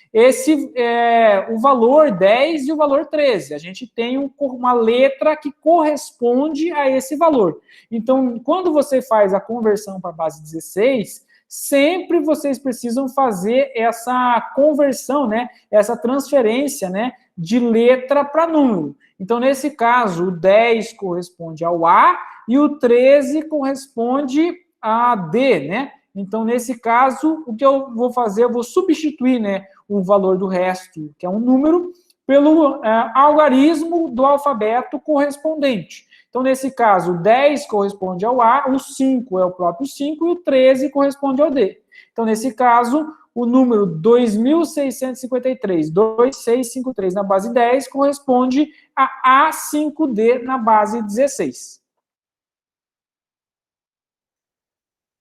o valor 10 e o valor 13. A gente tem uma letra que corresponde a esse valor. Então, quando você faz a conversão para a base 16, sempre vocês precisam fazer essa conversão, né, essa transferência, né, de letra para número. Então, nesse caso, o 10 corresponde ao A e o 13 corresponde a D, né? Então, nesse caso, o que eu vou fazer? Eu vou substituir, né, o valor do resto, que é um número, pelo algarismo do alfabeto correspondente. Então, nesse caso, o 10 corresponde ao A, o 5 é o próprio 5 e o 13 corresponde ao D. Então, nesse caso, o número 2.653, 2653 na base 10 corresponde a A5D na base 16.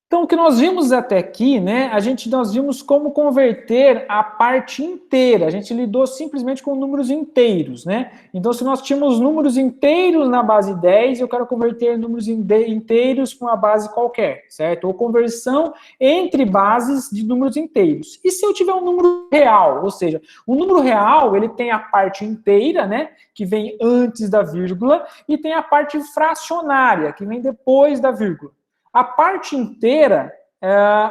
Então, o que nós vimos até aqui, né, nós vimos como converter a parte inteira. A gente lidou simplesmente com números inteiros, né? Então, se nós tínhamos números inteiros na base 10, eu quero converter números inteiros com uma base qualquer, certo? Ou conversão entre bases de números inteiros. E se eu tiver um número real, ou seja, o número real, ele tem a parte inteira, né, que vem antes da vírgula, e tem a parte fracionária, que vem depois da vírgula. A parte inteira,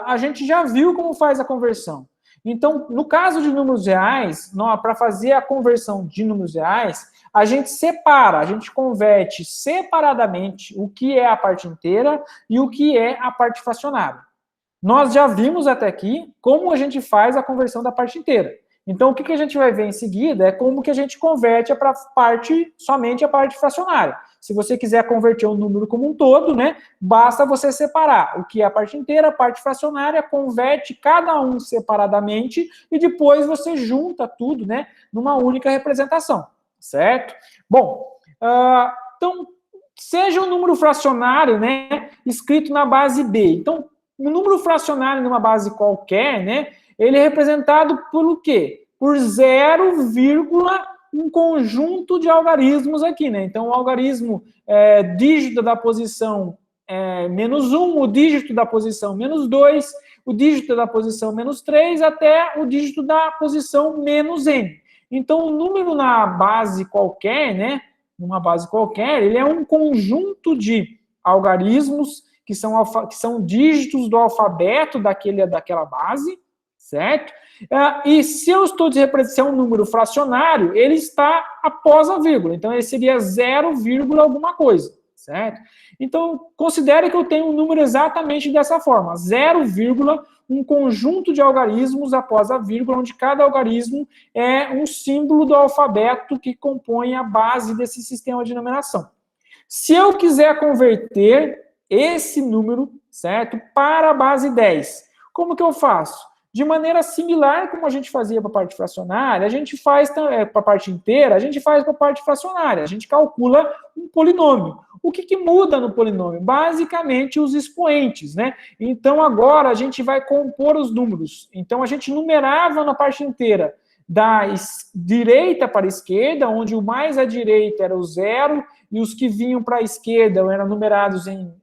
a gente já viu como faz a conversão. Então, no caso de números reais, para fazer a conversão de números reais, a gente separa, a gente converte separadamente o que é a parte inteira e o que é a parte fracionária. Nós já vimos até aqui como a gente faz a conversão da parte inteira. Então, o que a gente vai ver em seguida é como que a gente converte para somente a parte fracionária. Se você quiser converter um número como um todo, né, basta você separar o que é a parte inteira, a parte fracionária, converte cada um separadamente e depois você junta tudo, né, numa única representação, certo? Bom, então, seja um número fracionário, né, escrito na base B. Então, um número fracionário numa base qualquer, né, ele é representado por quê? Por 0, um conjunto de algarismos aqui, né? Então, o algarismo dígito da posição menos 1, o dígito da posição menos 2, o dígito da posição menos 3, até o dígito da posição menos n. Então, o número na base qualquer, né? Numa base qualquer, ele é um conjunto de algarismos que são dígitos do alfabeto daquela base, certo? E se eu estou de representar um número fracionário, ele está após a vírgula. Então, ele seria 0, alguma coisa, certo? Então, considere que eu tenho um número exatamente dessa forma. 0, um conjunto de algarismos após a vírgula, onde cada algarismo é um símbolo do alfabeto que compõe a base desse sistema de numeração. Se eu quiser converter esse número, certo, para a base 10, como que eu faço? De maneira similar como a gente fazia para a parte fracionária, a gente faz para a parte inteira, a gente faz para a parte fracionária, a gente calcula um polinômio. O que muda no polinômio? Basicamente os expoentes, né? Então agora a gente vai compor os números. Então a gente numerava na parte inteira da direita para a esquerda, onde o mais à direita era o 0, e os que vinham para a esquerda eram numerados em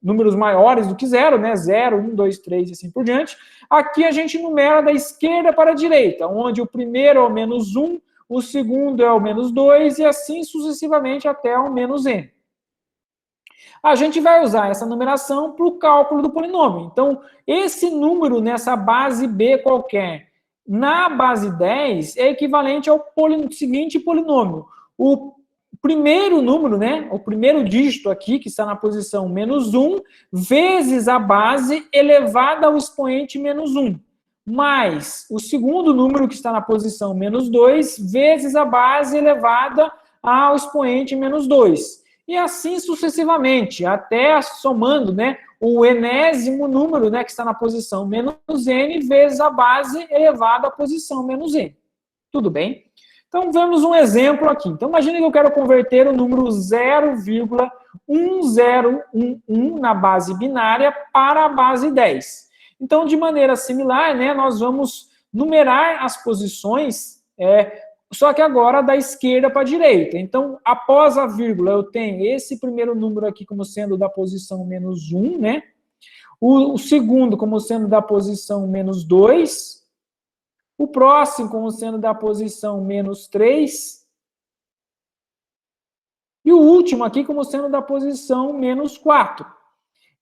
números maiores do que 0, né? 0, 1, 2, 3 e assim por diante. Aqui a gente numera da esquerda para a direita, onde o primeiro é o menos 1, o segundo é o menos 2, e assim sucessivamente até o menos n. A gente vai usar essa numeração para o cálculo do polinômio. Então, esse número nessa base B qualquer, na base 10, é equivalente ao seguinte polinômio. O primeiro número, né, o primeiro dígito aqui, que está na posição menos 1, vezes a base elevada ao expoente menos 1, mais o segundo número que está na posição menos 2, vezes a base elevada ao expoente menos 2. E assim sucessivamente, até somando, né, o enésimo número, né, que está na posição menos n, vezes a base elevada à posição menos n. Tudo bem? Então, vemos um exemplo aqui. Então, imagine que eu quero converter o número 0,1011 na base binária para a base 10. Então, de maneira similar, né, nós vamos numerar as posições, só que agora da esquerda para a direita. Então, após a vírgula, eu tenho esse primeiro número aqui como sendo da posição menos 1, né? O segundo como sendo da posição menos 2, o próximo como sendo da posição menos 3, e o último aqui como sendo da posição menos 4.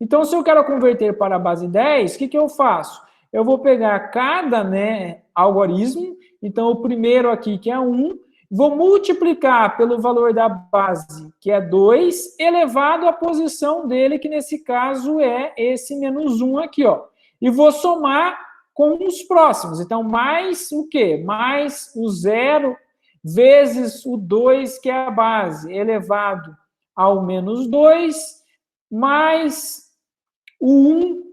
Então, se eu quero converter para a base 10, o que eu faço? Eu vou pegar cada, né, algarismo, então o primeiro aqui, que é 1, vou multiplicar pelo valor da base, que é 2, elevado à posição dele, que nesse caso é esse menos 1 aqui, ó. E vou somar com os próximos. Então, mais o quê? Mais o 0 vezes o 2, que é a base, elevado ao menos 2, mais o 1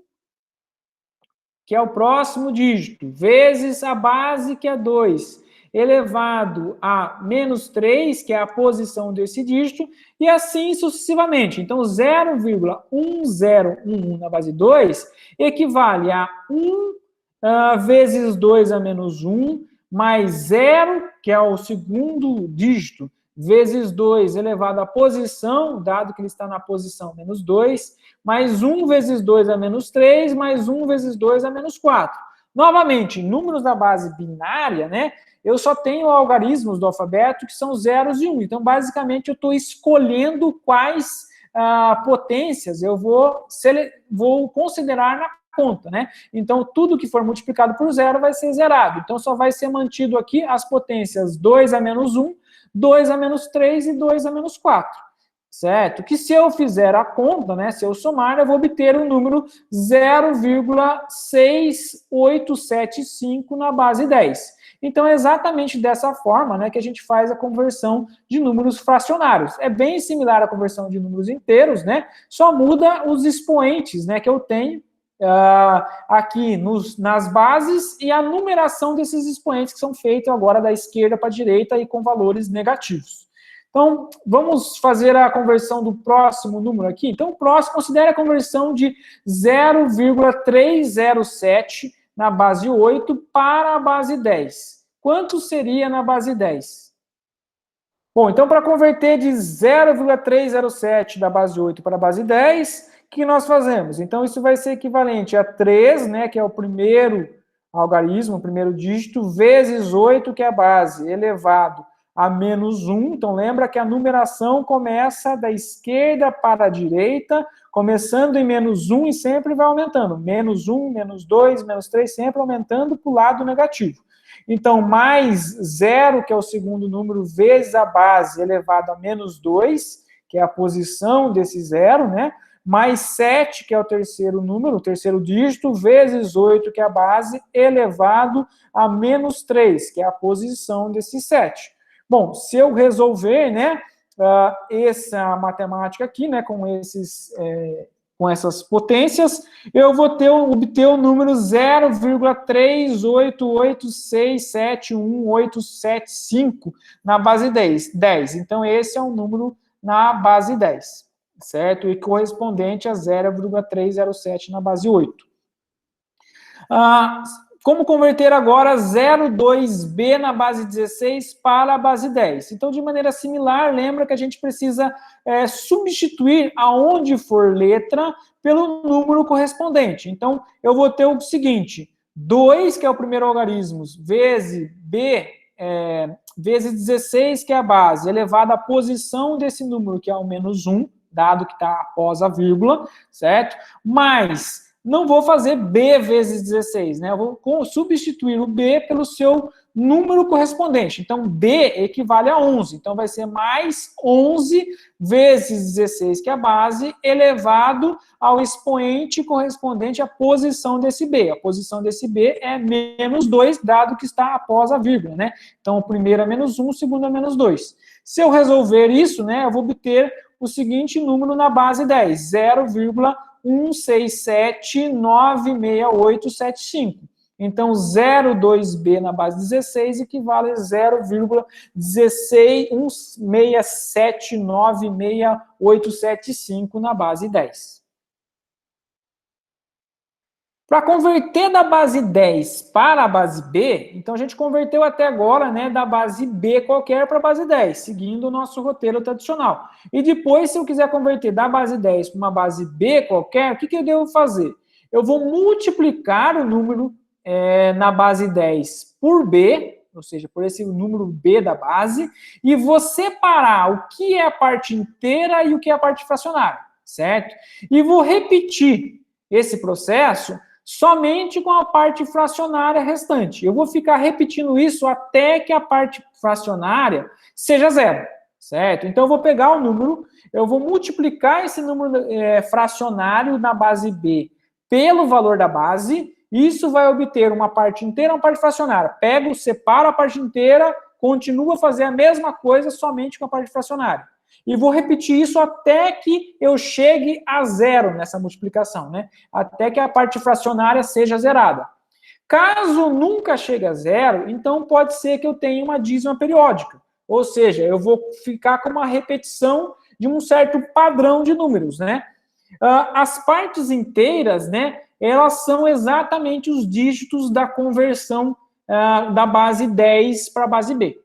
que é o próximo dígito, vezes a base, que é 2, elevado a menos 3, que é a posição desse dígito, e assim sucessivamente. Então, 0,1011 na base 2 equivale a 1 vezes 2 a menos 1, mais 0, que é o segundo dígito, vezes 2 elevado à posição, dado que ele está na posição menos 2, mais 1 vezes 2 a menos 3, mais 1 vezes 2 a menos 4. Novamente, números da base binária, né? Eu só tenho algarismos do alfabeto que são zeros e 1. Então, basicamente, eu estou escolhendo quais potências eu vou considerar na conta, né? Então, tudo que for multiplicado por zero vai ser zerado. Então, só vai ser mantido aqui as potências 2 a menos 1, 2 a menos 3 e 2 a menos 4. Certo? Que se eu fizer a conta, né, se eu somar, eu vou obter o número 0,6875 na base 10. Então, é exatamente dessa forma, né, que a gente faz a conversão de números fracionários. É bem similar à conversão de números inteiros, né? Só muda os expoentes, né, que eu tenho aqui nas bases e a numeração desses expoentes que são feitos agora da esquerda para a direita e com valores negativos. Então, vamos fazer a conversão do próximo número aqui. Então, o próximo, considere a conversão de 0,307 na base 8 para a base 10. Quanto seria na base 10? Bom, então, para converter de 0,307 da base 8 para a base 10, o que nós fazemos? Então, isso vai ser equivalente a 3, né, que é o primeiro algarismo, o primeiro dígito, vezes 8, que é a base, elevado a menos 1, então lembra que a numeração começa da esquerda para a direita, começando em menos 1 e sempre vai aumentando, menos 1, menos 2, menos 3, sempre aumentando para o lado negativo. Então, mais 0, que é o segundo número, vezes a base elevado a menos 2, que é a posição desse 0, né? Mais 7, que é o terceiro número, o terceiro dígito, vezes 8, que é a base, elevado a menos 3, que é a posição desse 7. Bom, se eu resolver, né, essa matemática aqui, né, com essas potências, eu vou obter o número 0,388671875 na base 10. Então, esse é um número na base 10, certo? E correspondente a 0,307 na base 8. Como converter agora 0,2b na base 16 para a base 10? Então, de maneira similar, lembra que a gente precisa substituir aonde for letra pelo número correspondente. Então, eu vou ter o seguinte, 2, que é o primeiro algarismo, vezes b, vezes 16, que é a base, elevado à posição desse número, que é o menos 1, dado que está após a vírgula, certo? Mais... não vou fazer B vezes 16, né? Eu vou substituir o B pelo seu número correspondente. Então, B equivale a 11. Então, vai ser mais 11 vezes 16, que é a base, elevado ao expoente correspondente à posição desse B. A posição desse B é menos 2, dado que está após a vírgula, né? Então, o primeiro é menos 1, o segundo é menos 2. Se eu resolver isso, né, eu vou obter o seguinte número na base 10, 0,16796875. Então, 0,2b na base 16 equivale a 0,16796875 na base 10. Para converter da base 10 para a base B, então a gente converteu até agora, né, da base B qualquer para a base 10, seguindo o nosso roteiro tradicional. E depois, se eu quiser converter da base 10 para uma base B qualquer, o que eu devo fazer? Eu vou multiplicar o número na base 10 por B, ou seja, por esse número B da base, e vou separar o que é a parte inteira e o que é a parte fracionária, certo? E vou repetir esse processo somente com a parte fracionária restante. Eu vou ficar repetindo isso até que a parte fracionária seja zero, certo? Então, eu vou pegar o número, eu vou multiplicar esse número fracionário na base B pelo valor da base, isso vai obter uma parte inteira e uma parte fracionária. Pego, separo a parte inteira, continuo a fazer a mesma coisa somente com a parte fracionária. E vou repetir isso até que eu chegue a zero nessa multiplicação, né? Até que a parte fracionária seja zerada. Caso nunca chegue a zero, então pode ser que eu tenha uma dízima periódica. Ou seja, eu vou ficar com uma repetição de um certo padrão de números, né? As partes inteiras, né, elas são exatamente os dígitos da conversão da base 10 para a base B.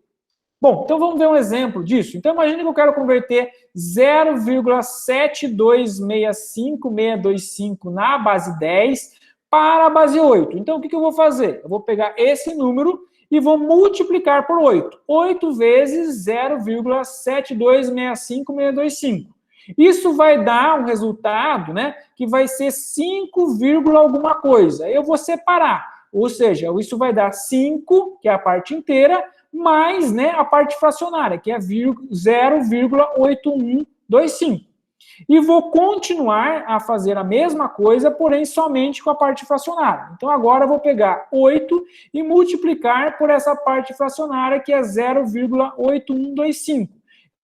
Bom, então vamos ver um exemplo disso. Então, imagine que eu quero converter 0,7265625 na base 10 para a base 8. Então, o que eu vou fazer? Eu vou pegar esse número e vou multiplicar por 8. 8 vezes 0,7265625. Isso vai dar um resultado, né, que vai ser 5, alguma coisa. Eu vou separar, ou seja, isso vai dar 5, que é a parte inteira, mais, né, a parte fracionária, que é 0,8125. E vou continuar a fazer a mesma coisa, porém somente com a parte fracionária. Então agora eu vou pegar 8 e multiplicar por essa parte fracionária, que é 0,8125.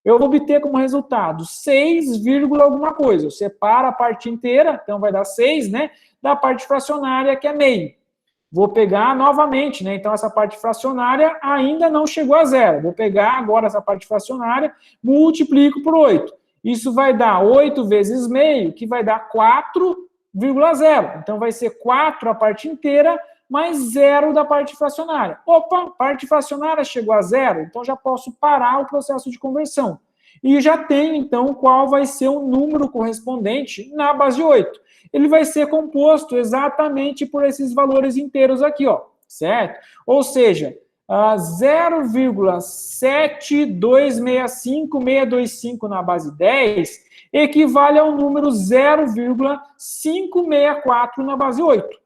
Eu vou obter como resultado 6, alguma coisa. Eu separo a parte inteira, então vai dar 6, né, da parte fracionária, que é meio. Vou pegar novamente, né, então essa parte fracionária ainda não chegou a zero. Vou pegar agora essa parte fracionária, multiplico por 8. Isso vai dar 8 vezes meio, que vai dar 4,0. Então vai ser 4 a parte inteira, mais 0 da parte fracionária. Opa, parte fracionária chegou a zero, então já posso parar o processo de conversão. E já tenho, então, qual vai ser o número correspondente na base 8. Ele vai ser composto exatamente por esses valores inteiros aqui, ó, certo? Ou seja, 0,7265625 na base 10 equivale ao número 0,564 na base 8.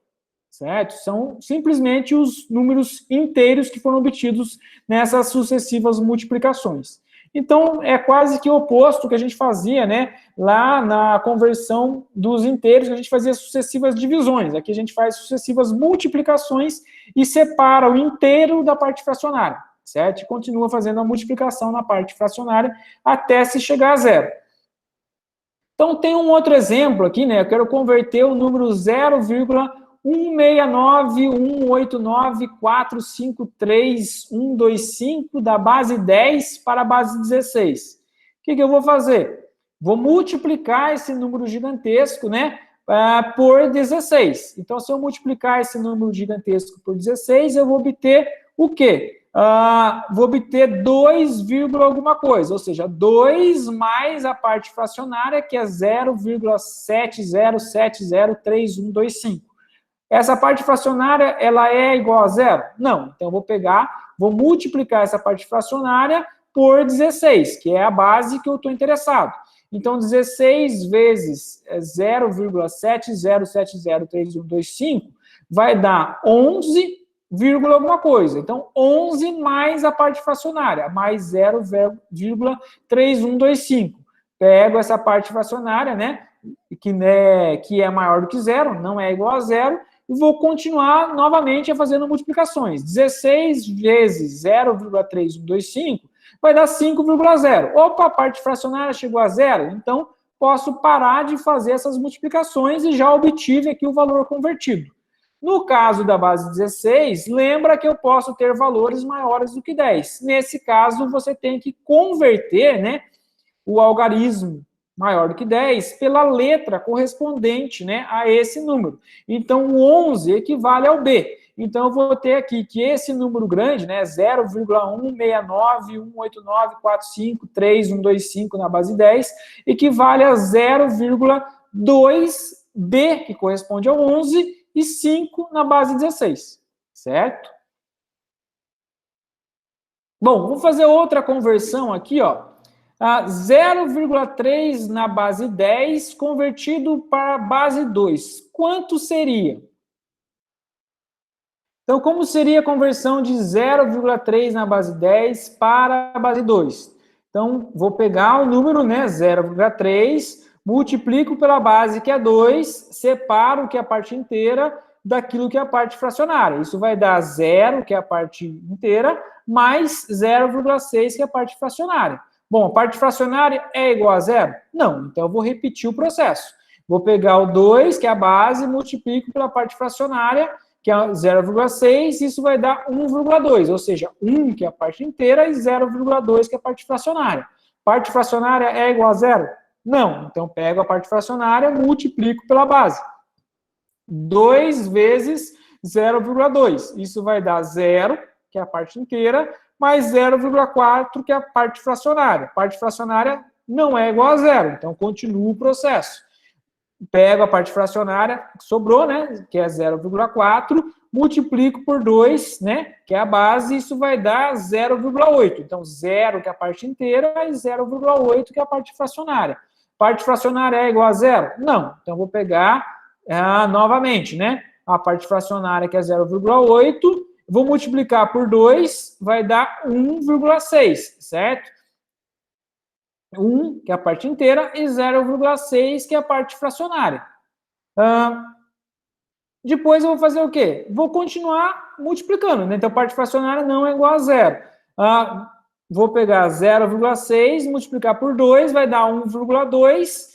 Certo? São simplesmente os números inteiros que foram obtidos nessas sucessivas multiplicações. Então, é quase que o oposto que a gente fazia, né, lá na conversão dos inteiros, que a gente fazia sucessivas divisões. Aqui a gente faz sucessivas multiplicações e separa o inteiro da parte fracionária, certo? E continua fazendo a multiplicação na parte fracionária até se chegar a zero. Então, tem um outro exemplo aqui, né? Eu quero converter o número 0,169,189,453,125 da base 10 para a base 16. O que eu vou fazer? Vou multiplicar esse número gigantesco, né, por 16. Então, se eu multiplicar esse número gigantesco por 16, eu vou obter o quê? Vou obter 2, alguma coisa, ou seja, 2 mais a parte fracionária, que é 0,70703125. Essa parte fracionária, ela é igual a zero? Não. Então, eu vou multiplicar essa parte fracionária por 16, que é a base que eu estou interessado. Então, 16 vezes 0,70703125 vai dar 11, alguma coisa. Então, 11 mais a parte fracionária, mais 0,3125. Pego essa parte fracionária, né, que é maior do que zero, não é igual a zero, e vou continuar novamente fazendo multiplicações. 16 vezes 0,3125 vai dar 5,0. Opa, a parte fracionária chegou a zero, então posso parar de fazer essas multiplicações e já obtive aqui o valor convertido. No caso da base 16, lembra que eu posso ter valores maiores do que 10. Nesse caso, você tem que converter, né, o algarismo maior do que 10 pela letra correspondente, né, a esse número. Então, o 11 equivale ao B. Então, eu vou ter aqui que esse número grande, né, 0,169,189,453,125 na base 10, equivale a 0,2B, que corresponde ao 11, e 5 na base 16, certo? Bom, vamos fazer outra conversão aqui, ó. 0,3 na base 10 convertido para a base 2. Quanto seria? Então, como seria a conversão de 0,3 na base 10 para a base 2? Então, vou pegar o número, né, 0,3, multiplico pela base, que é 2, separo o que é a parte inteira daquilo que é a parte fracionária. Isso vai dar 0, que é a parte inteira, mais 0,6, que é a parte fracionária. Bom, a parte fracionária é igual a zero? Não, então eu vou repetir o processo. Vou pegar o 2, que é a base, e multiplico pela parte fracionária, que é 0,6, isso vai dar 1,2, ou seja, 1, que é a parte inteira, e 0,2, que é a parte fracionária. Parte fracionária é igual a zero? Não, então pego a parte fracionária, multiplico pela base. 2 vezes 0,2, isso vai dar 0, que é a parte inteira, mais 0,4, que é a parte fracionária. A parte fracionária não é igual a zero, então continuo o processo. Pego a parte fracionária que sobrou, né, que é 0,4, multiplico por 2, né, que é a base, isso vai dar 0,8. Então, 0, que é a parte inteira, e 0,8, que é a parte fracionária. Parte fracionária é igual a zero? Não. Então, vou pegar novamente, né, a parte fracionária, que é 0,8, vou multiplicar por 2, vai dar 1,6, certo? 1, que é a parte inteira, e 0,6, que é a parte fracionária. Depois eu vou fazer o quê? Vou continuar multiplicando, né? Então, a parte fracionária não é igual a zero. Vou pegar 0,6, multiplicar por 2, vai dar 1,2,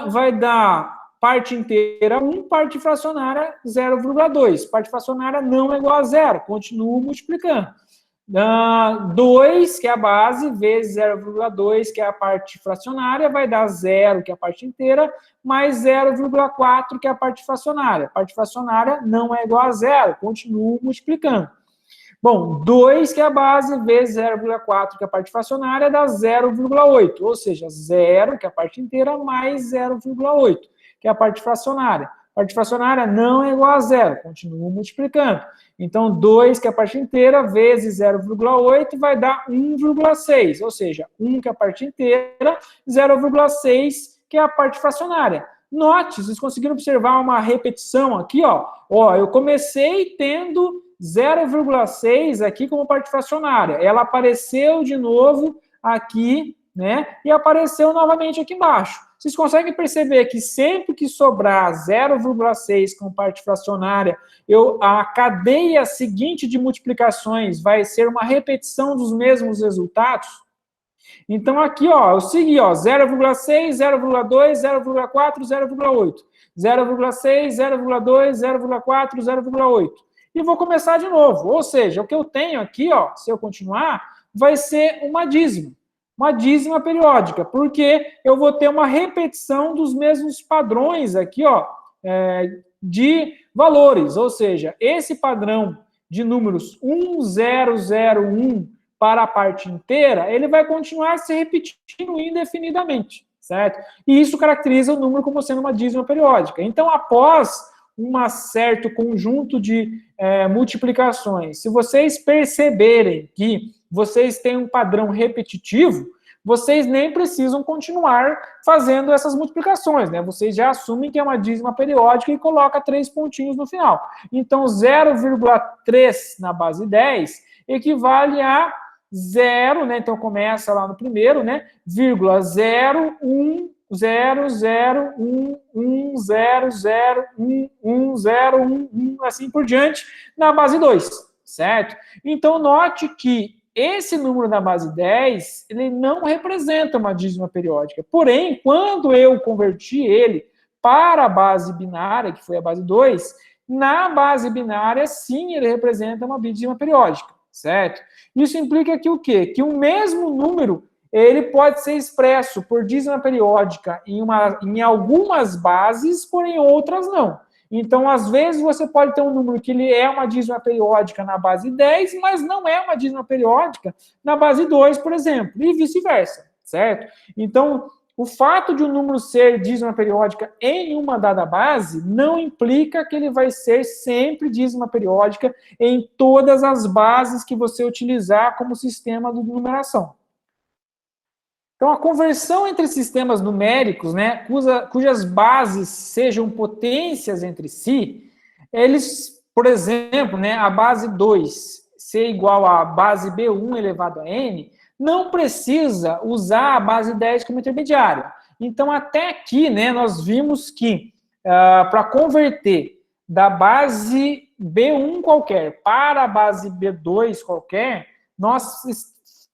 vai dar parte inteira 1, parte fracionária 0,2. Parte fracionária não é igual a zero, continuo multiplicando. 2, que é a base, vezes 0,2, que é a parte fracionária, vai dar 0, que é a parte inteira, mais 0,4, que é a parte fracionária. A parte fracionária não é igual a zero, continuo multiplicando. Bom, 2, que é a base, vezes 0,4, que é a parte fracionária, dá 0,8, ou seja, 0, que é a parte inteira, mais 0,8, que é a parte fracionária. A parte fracionária não é igual a zero, continuo multiplicando. Então, 2, que é a parte inteira, vezes 0,8, vai dar 1,6, ou seja, 1, que é a parte inteira, 0,6, que é a parte fracionária. Note, vocês conseguiram observar uma repetição aqui, ó. Ó, eu comecei tendo 0,6 aqui como parte fracionária. Ela apareceu de novo aqui, né? E apareceu novamente aqui embaixo. Vocês conseguem perceber que sempre que sobrar 0,6 como parte fracionária, a cadeia seguinte de multiplicações vai ser uma repetição dos mesmos resultados? Então, aqui, ó, eu segui, ó, 0,6, 0,2, 0,4, 0,8. 0,6, 0,2, 0,4, 0,8. E vou começar de novo. Ou seja, o que eu tenho aqui, ó, se eu continuar, vai ser uma dízima periódica, porque eu vou ter uma repetição dos mesmos padrões aqui, ó, de valores. Ou seja, esse padrão de números 1, 0, 0, 1, para a parte inteira, ele vai continuar se repetindo indefinidamente, certo? E isso caracteriza o número como sendo uma dízima periódica. Então, após um certo conjunto de multiplicações, se vocês perceberem que vocês têm um padrão repetitivo, vocês nem precisam continuar fazendo essas multiplicações, né? Vocês já assumem que é uma dízima periódica e coloca 3 pontinhos no final. Então, 0,3 na base 10 equivale a 0, né? Então começa lá no primeiro, né? Vírgula 0, 1, 0, 0, 1, 1, 0, 0, 1, 1, 0, 1, 1, assim por diante, na base 2, certo? Então note que esse número da base 10, ele não representa uma dízima periódica. Porém, quando eu converti ele para a base binária, que foi a base 2, na base binária, sim, ele representa uma dízima periódica, certo? Isso implica que o quê? Que o mesmo número, ele pode ser expresso por dízima periódica em algumas bases, porém em outras não. Então, às vezes, você pode ter um número que ele é uma dízima periódica na base 10, mas não é uma dízima periódica na base 2, por exemplo, e vice-versa, certo? Então, o fato de um número ser dízima periódica em uma dada base não implica que ele vai ser sempre dízima periódica em todas as bases que você utilizar como sistema de numeração. Então, a conversão entre sistemas numéricos, né, cujas bases sejam potências entre si, eles, por exemplo, né, a base 2 ser igual a base B1 elevado a n, não precisa usar a base 10 como intermediária. Então, até aqui, né, nós vimos que para converter da base B1 qualquer para a base B2 qualquer, nós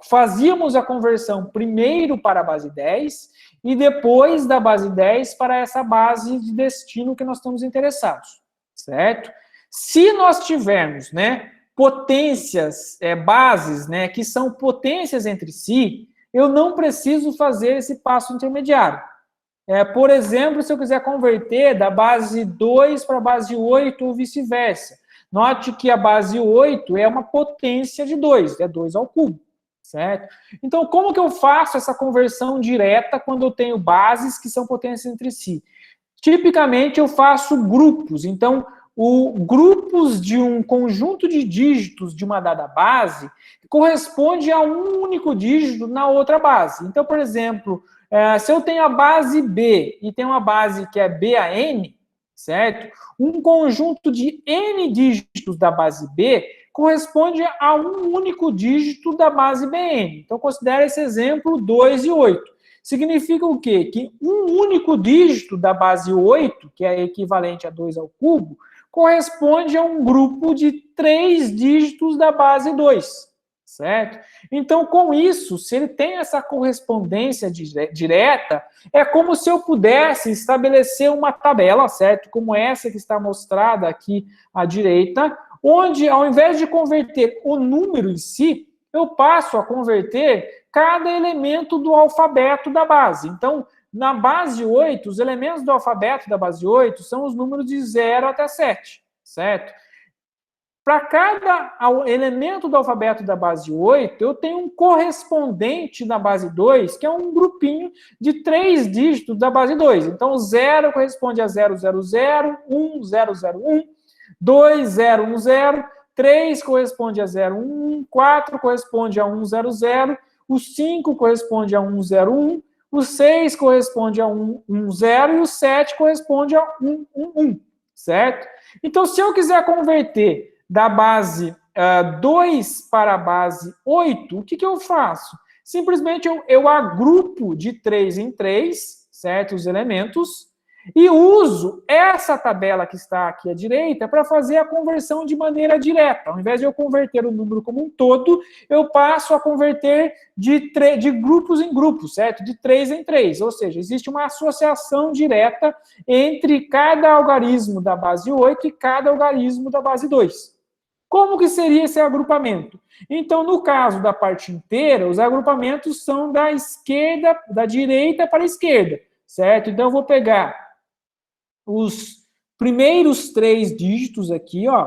fazíamos a conversão primeiro para a base 10 e depois da base 10 para essa base de destino que nós estamos interessados, certo? Se nós tivermos, né, potências, bases, né, que são potências entre si, eu não preciso fazer esse passo intermediário. Por exemplo, se eu quiser converter da base 2 para a base 8 ou vice-versa. Note que a base 8 é uma potência de 2, é 2 ao cubo, certo? Então, como que eu faço essa conversão direta quando eu tenho bases que são potências entre si? Tipicamente, eu faço grupos. Então, grupos de um conjunto de dígitos de uma dada base corresponde a um único dígito na outra base. Então, por exemplo, se eu tenho a base B e tenho uma base que é BAN, certo? Um conjunto de N dígitos da base B corresponde a um único dígito da base BN. Então, considere esse exemplo 2 e 8. Significa o quê? Que um único dígito da base 8, que é equivalente a 2 ao cubo, corresponde a um grupo de 3 dígitos da base 2, certo? Então, com isso, se ele tem essa correspondência direta, é como se eu pudesse estabelecer uma tabela, certo? Como essa que está mostrada aqui à direita, onde, ao invés de converter o número em si, eu passo a converter cada elemento do alfabeto da base. Então, na base 8, os elementos do alfabeto da base 8 são os números de 0 até 7, certo? Para cada elemento do alfabeto da base 8, eu tenho um correspondente da base 2, que é um grupinho de 3 dígitos da base 2. Então, 0 corresponde a 000, 1001, 2010, 3 corresponde a 011, 4 corresponde a 100, o 5 corresponde a 101, o 6 corresponde a 110 e o 7 corresponde a 111, certo? Então, se eu quiser converter da base 2 para a base 8, o que eu faço? Simplesmente eu agrupo de 3 em 3, certo? Os elementos, e uso essa tabela que está aqui à direita para fazer a conversão de maneira direta. Ao invés de eu converter o número como um todo, eu passo a converter de grupos em grupos, certo? De 3 em 3. Ou seja, existe uma associação direta entre cada algarismo da base 8 e cada algarismo da base 2. Como que seria esse agrupamento? Então, no caso da parte inteira, os agrupamentos são da direita para a esquerda, certo? Então, eu vou pegar os primeiros 3 dígitos aqui, ó.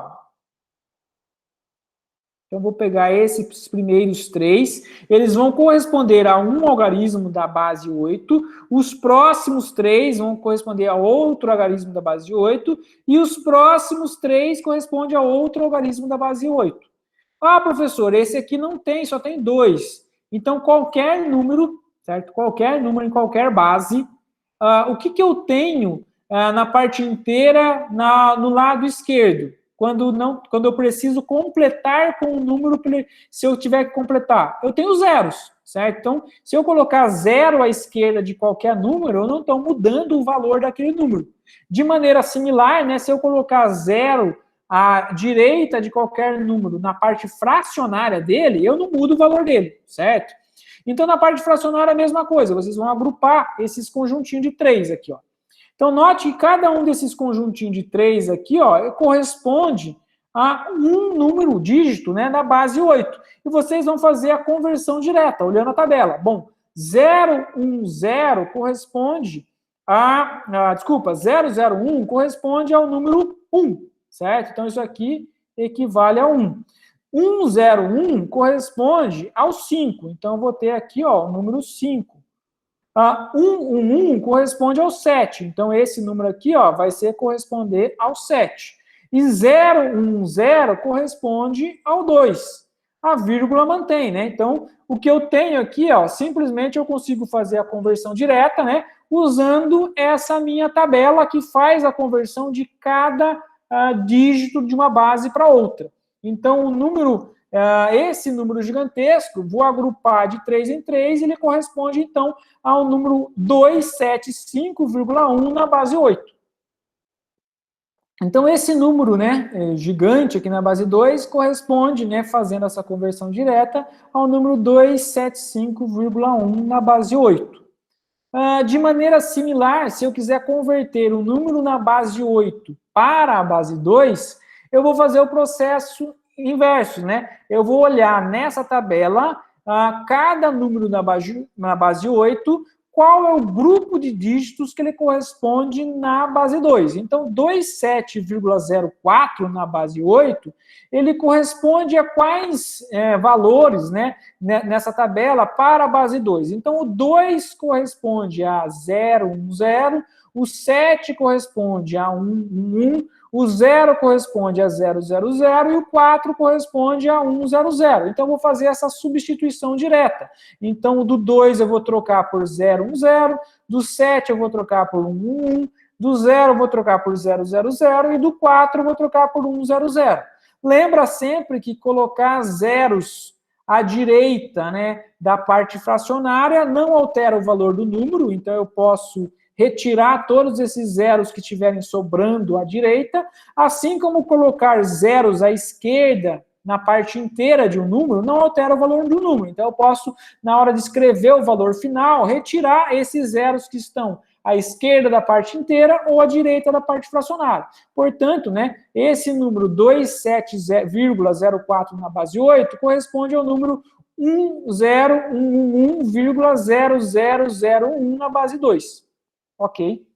Então, eu vou pegar esses primeiros 3, eles vão corresponder a um algarismo da base 8, os próximos 3 vão corresponder a outro algarismo da base 8, e os próximos 3 correspondem a outro algarismo da base 8. Ah, professor, esse aqui não tem, só tem 2. Então, qualquer número, certo? Qualquer número em qualquer base, o que eu tenho na parte inteira, no lado esquerdo? Quando eu preciso completar com um número, se eu tiver que completar, eu tenho zeros, certo? Então, se eu colocar 0 à esquerda de qualquer número, eu não estou mudando o valor daquele número. De maneira similar, né, se eu colocar 0 à direita de qualquer número na parte fracionária dele, eu não mudo o valor dele, certo? Então, na parte fracionária, a mesma coisa, vocês vão agrupar esses conjuntinhos de 3 aqui, ó. Então, note que cada um desses conjuntinhos de 3 aqui, ó, corresponde a um número, dígito, né, da base 8. E vocês vão fazer a conversão direta, olhando a tabela. Bom, 010 corresponde desculpa, 001 corresponde ao número 1, certo? Então, isso aqui equivale a 1. 101 corresponde ao 5. Então, eu vou ter aqui, ó, o número 5. 111 corresponde ao 7. Então, esse número aqui, ó, vai corresponder ao 7. E 010 corresponde ao 2. A vírgula mantém, né? Então, o que eu tenho aqui, ó, simplesmente eu consigo fazer a conversão direta, né? Usando essa minha tabela que faz a conversão de cada dígito de uma base para outra. Então, o número... esse número gigantesco, vou agrupar de 3 em 3, ele corresponde, então, ao número 275,1 na base 8. Então, esse número, né, gigante aqui na base 2 corresponde, né, fazendo essa conversão direta, ao número 275,1 na base 8. De maneira similar, se eu quiser converter o número na base 8 para a base 2, eu vou fazer o processo inverso, né? Eu vou olhar nessa tabela, cada número na base 8, qual é o grupo de dígitos que ele corresponde na base 2. Então, 27,04 na base 8, ele corresponde a quais valores, né, nessa tabela para a base 2. Então, o 2 corresponde a 010, o 7 corresponde a 111, o 0 corresponde a 000 e o 4 corresponde a 100. Então, eu vou fazer essa substituição direta. Então, do 2 eu vou trocar por 010, do 7 eu vou trocar por 111, do 0 eu vou trocar por 000 e do 4 eu vou trocar por 100. Lembra sempre que colocar zeros à direita, né, da parte fracionária não altera o valor do número, então eu posso retirar todos esses zeros que estiverem sobrando à direita, assim como colocar zeros à esquerda na parte inteira de um número, não altera o valor do número. Então, eu posso, na hora de escrever o valor final, retirar esses zeros que estão à esquerda da parte inteira ou à direita da parte fracionária. Portanto, né, esse número 27,04 na base 8 corresponde ao número 1011,0001 na base 2. Ok.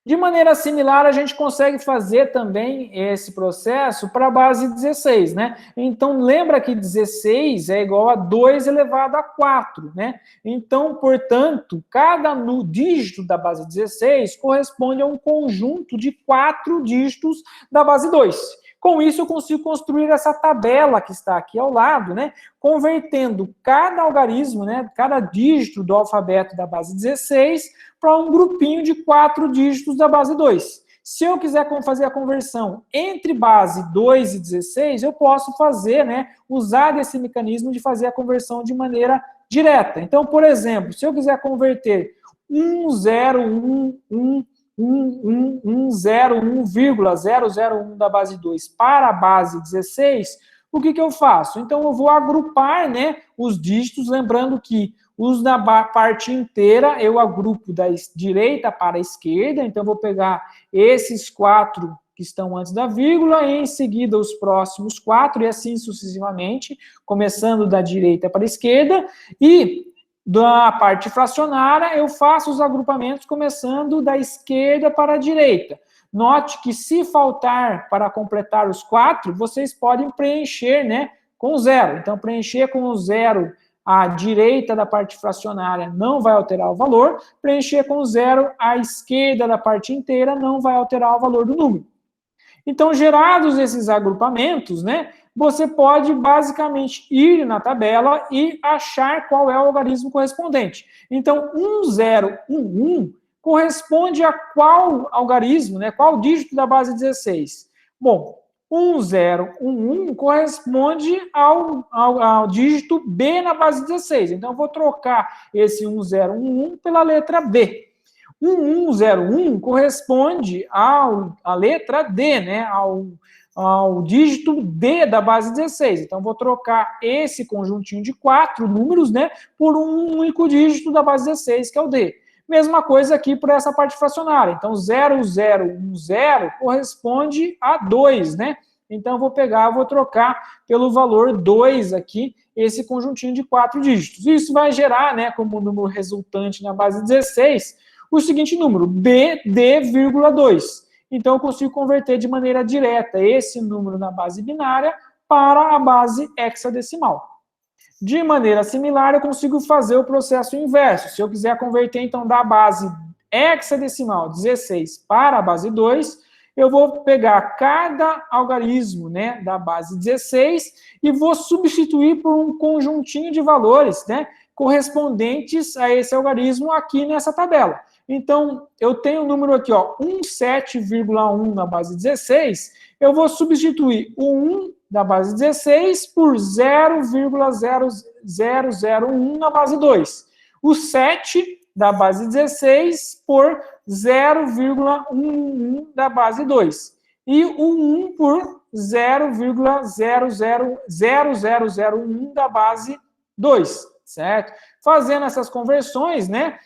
De maneira similar, a gente consegue fazer também esse processo para a base 16, né? Então, lembra que 16 é igual a 2 elevado a 4, né? Então, portanto, cada dígito da base 16 corresponde a um conjunto de 4 dígitos da base 2. Com isso, eu consigo construir essa tabela que está aqui ao lado, né? Convertendo cada algarismo, né? Cada dígito do alfabeto da base 16 para um grupinho de 4 dígitos da base 2. Se eu quiser fazer a conversão entre base 2 e 16, eu posso fazer, né? Usar desse mecanismo de fazer a conversão de maneira direta. Então, por exemplo, se eu quiser converter 101,001 da base 2 para a base 16, o que eu faço? Então, eu vou agrupar, né, os dígitos, lembrando que os da parte inteira eu agrupo da direita para a esquerda, então eu vou pegar esses 4 que estão antes da vírgula, e em seguida os próximos 4, e assim sucessivamente, começando da direita para a esquerda, e da parte fracionária, eu faço os agrupamentos começando da esquerda para a direita. Note que se faltar para completar os 4, vocês podem preencher, né, com 0. Então, preencher com o 0 à direita da parte fracionária não vai alterar o valor, preencher com 0 à esquerda da parte inteira não vai alterar o valor do número. Então, gerados esses agrupamentos, né, você pode basicamente ir na tabela e achar qual é o algarismo correspondente. Então, 1011 corresponde a qual algarismo, né, qual dígito da base 16? Bom, 1011 corresponde ao dígito B na base 16. Então, eu vou trocar esse 1011 pela letra B. 1101 corresponde à letra D, né, ao dígito D da base 16. Então, vou trocar esse conjuntinho de 4 números, né, por um único dígito da base 16, que é o D. Mesma coisa aqui por essa parte fracionária. Então, 0010 corresponde a 2, né? Então, eu vou trocar pelo valor 2 aqui, esse conjuntinho de 4 dígitos. Isso vai gerar, né, como número resultante na base 16, o seguinte número, BD,2. Então, eu consigo converter de maneira direta esse número na base binária para a base hexadecimal. De maneira similar, eu consigo fazer o processo inverso. Se eu quiser converter, então, da base hexadecimal 16 para a base 2, eu vou pegar cada algarismo, né, da base 16 e vou substituir por um conjuntinho de valores, né, correspondentes a esse algarismo aqui nessa tabela. Então, eu tenho o número aqui, ó, 17,1 na base 16, eu vou substituir o 1 da base 16 por 0,0001 na base 2. O 7 da base 16 por 0,11 da base 2. E o 1 por 0,000001 da base 2, certo? Fazendo essas conversões, né,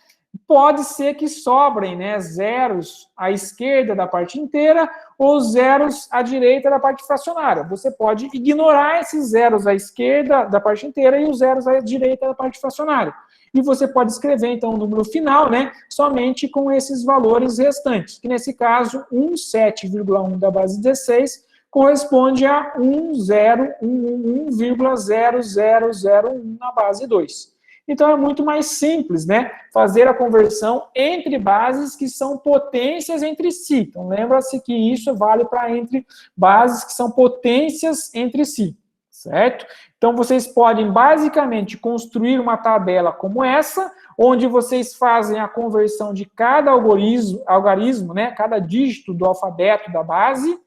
pode ser que sobrem, né, zeros à esquerda da parte inteira ou zeros à direita da parte fracionária. Você pode ignorar esses zeros à esquerda da parte inteira e os zeros à direita da parte fracionária. E você pode escrever, então, o número final, né, somente com esses valores restantes, que nesse caso, 17,1 da base 16 corresponde a 1011,0001 na base 2. Então, é muito mais simples, né, fazer a conversão entre bases que são potências entre si. Então, lembra-se que isso vale para entre bases que são potências entre si, certo? Então, vocês podem, basicamente, construir uma tabela como essa, onde vocês fazem a conversão de cada algarismo, né, cada dígito do alfabeto da base,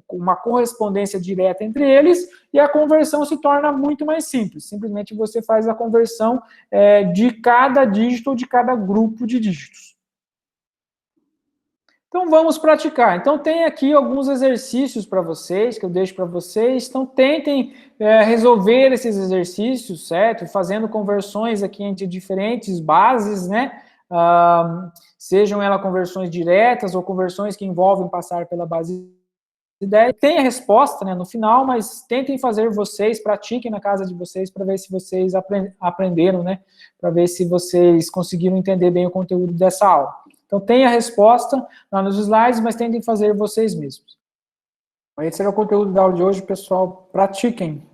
uma correspondência direta entre eles, e a conversão se torna muito mais simples. Simplesmente você faz a conversão de cada dígito ou de cada grupo de dígitos. Então, vamos praticar. Então, tem aqui alguns exercícios para vocês, que eu deixo para vocês. Então, tentem resolver esses exercícios, certo? Fazendo conversões aqui entre diferentes bases, né? Sejam elas conversões diretas ou conversões que envolvem passar pela base 10. Tem a resposta, né, no final, mas tentem fazer vocês, pratiquem na casa de vocês para ver se vocês aprenderam, né, para ver se vocês conseguiram entender bem o conteúdo dessa aula. Então, tem a resposta lá nos slides, mas tentem fazer vocês mesmos. Esse era o conteúdo da aula de hoje, pessoal. Pratiquem.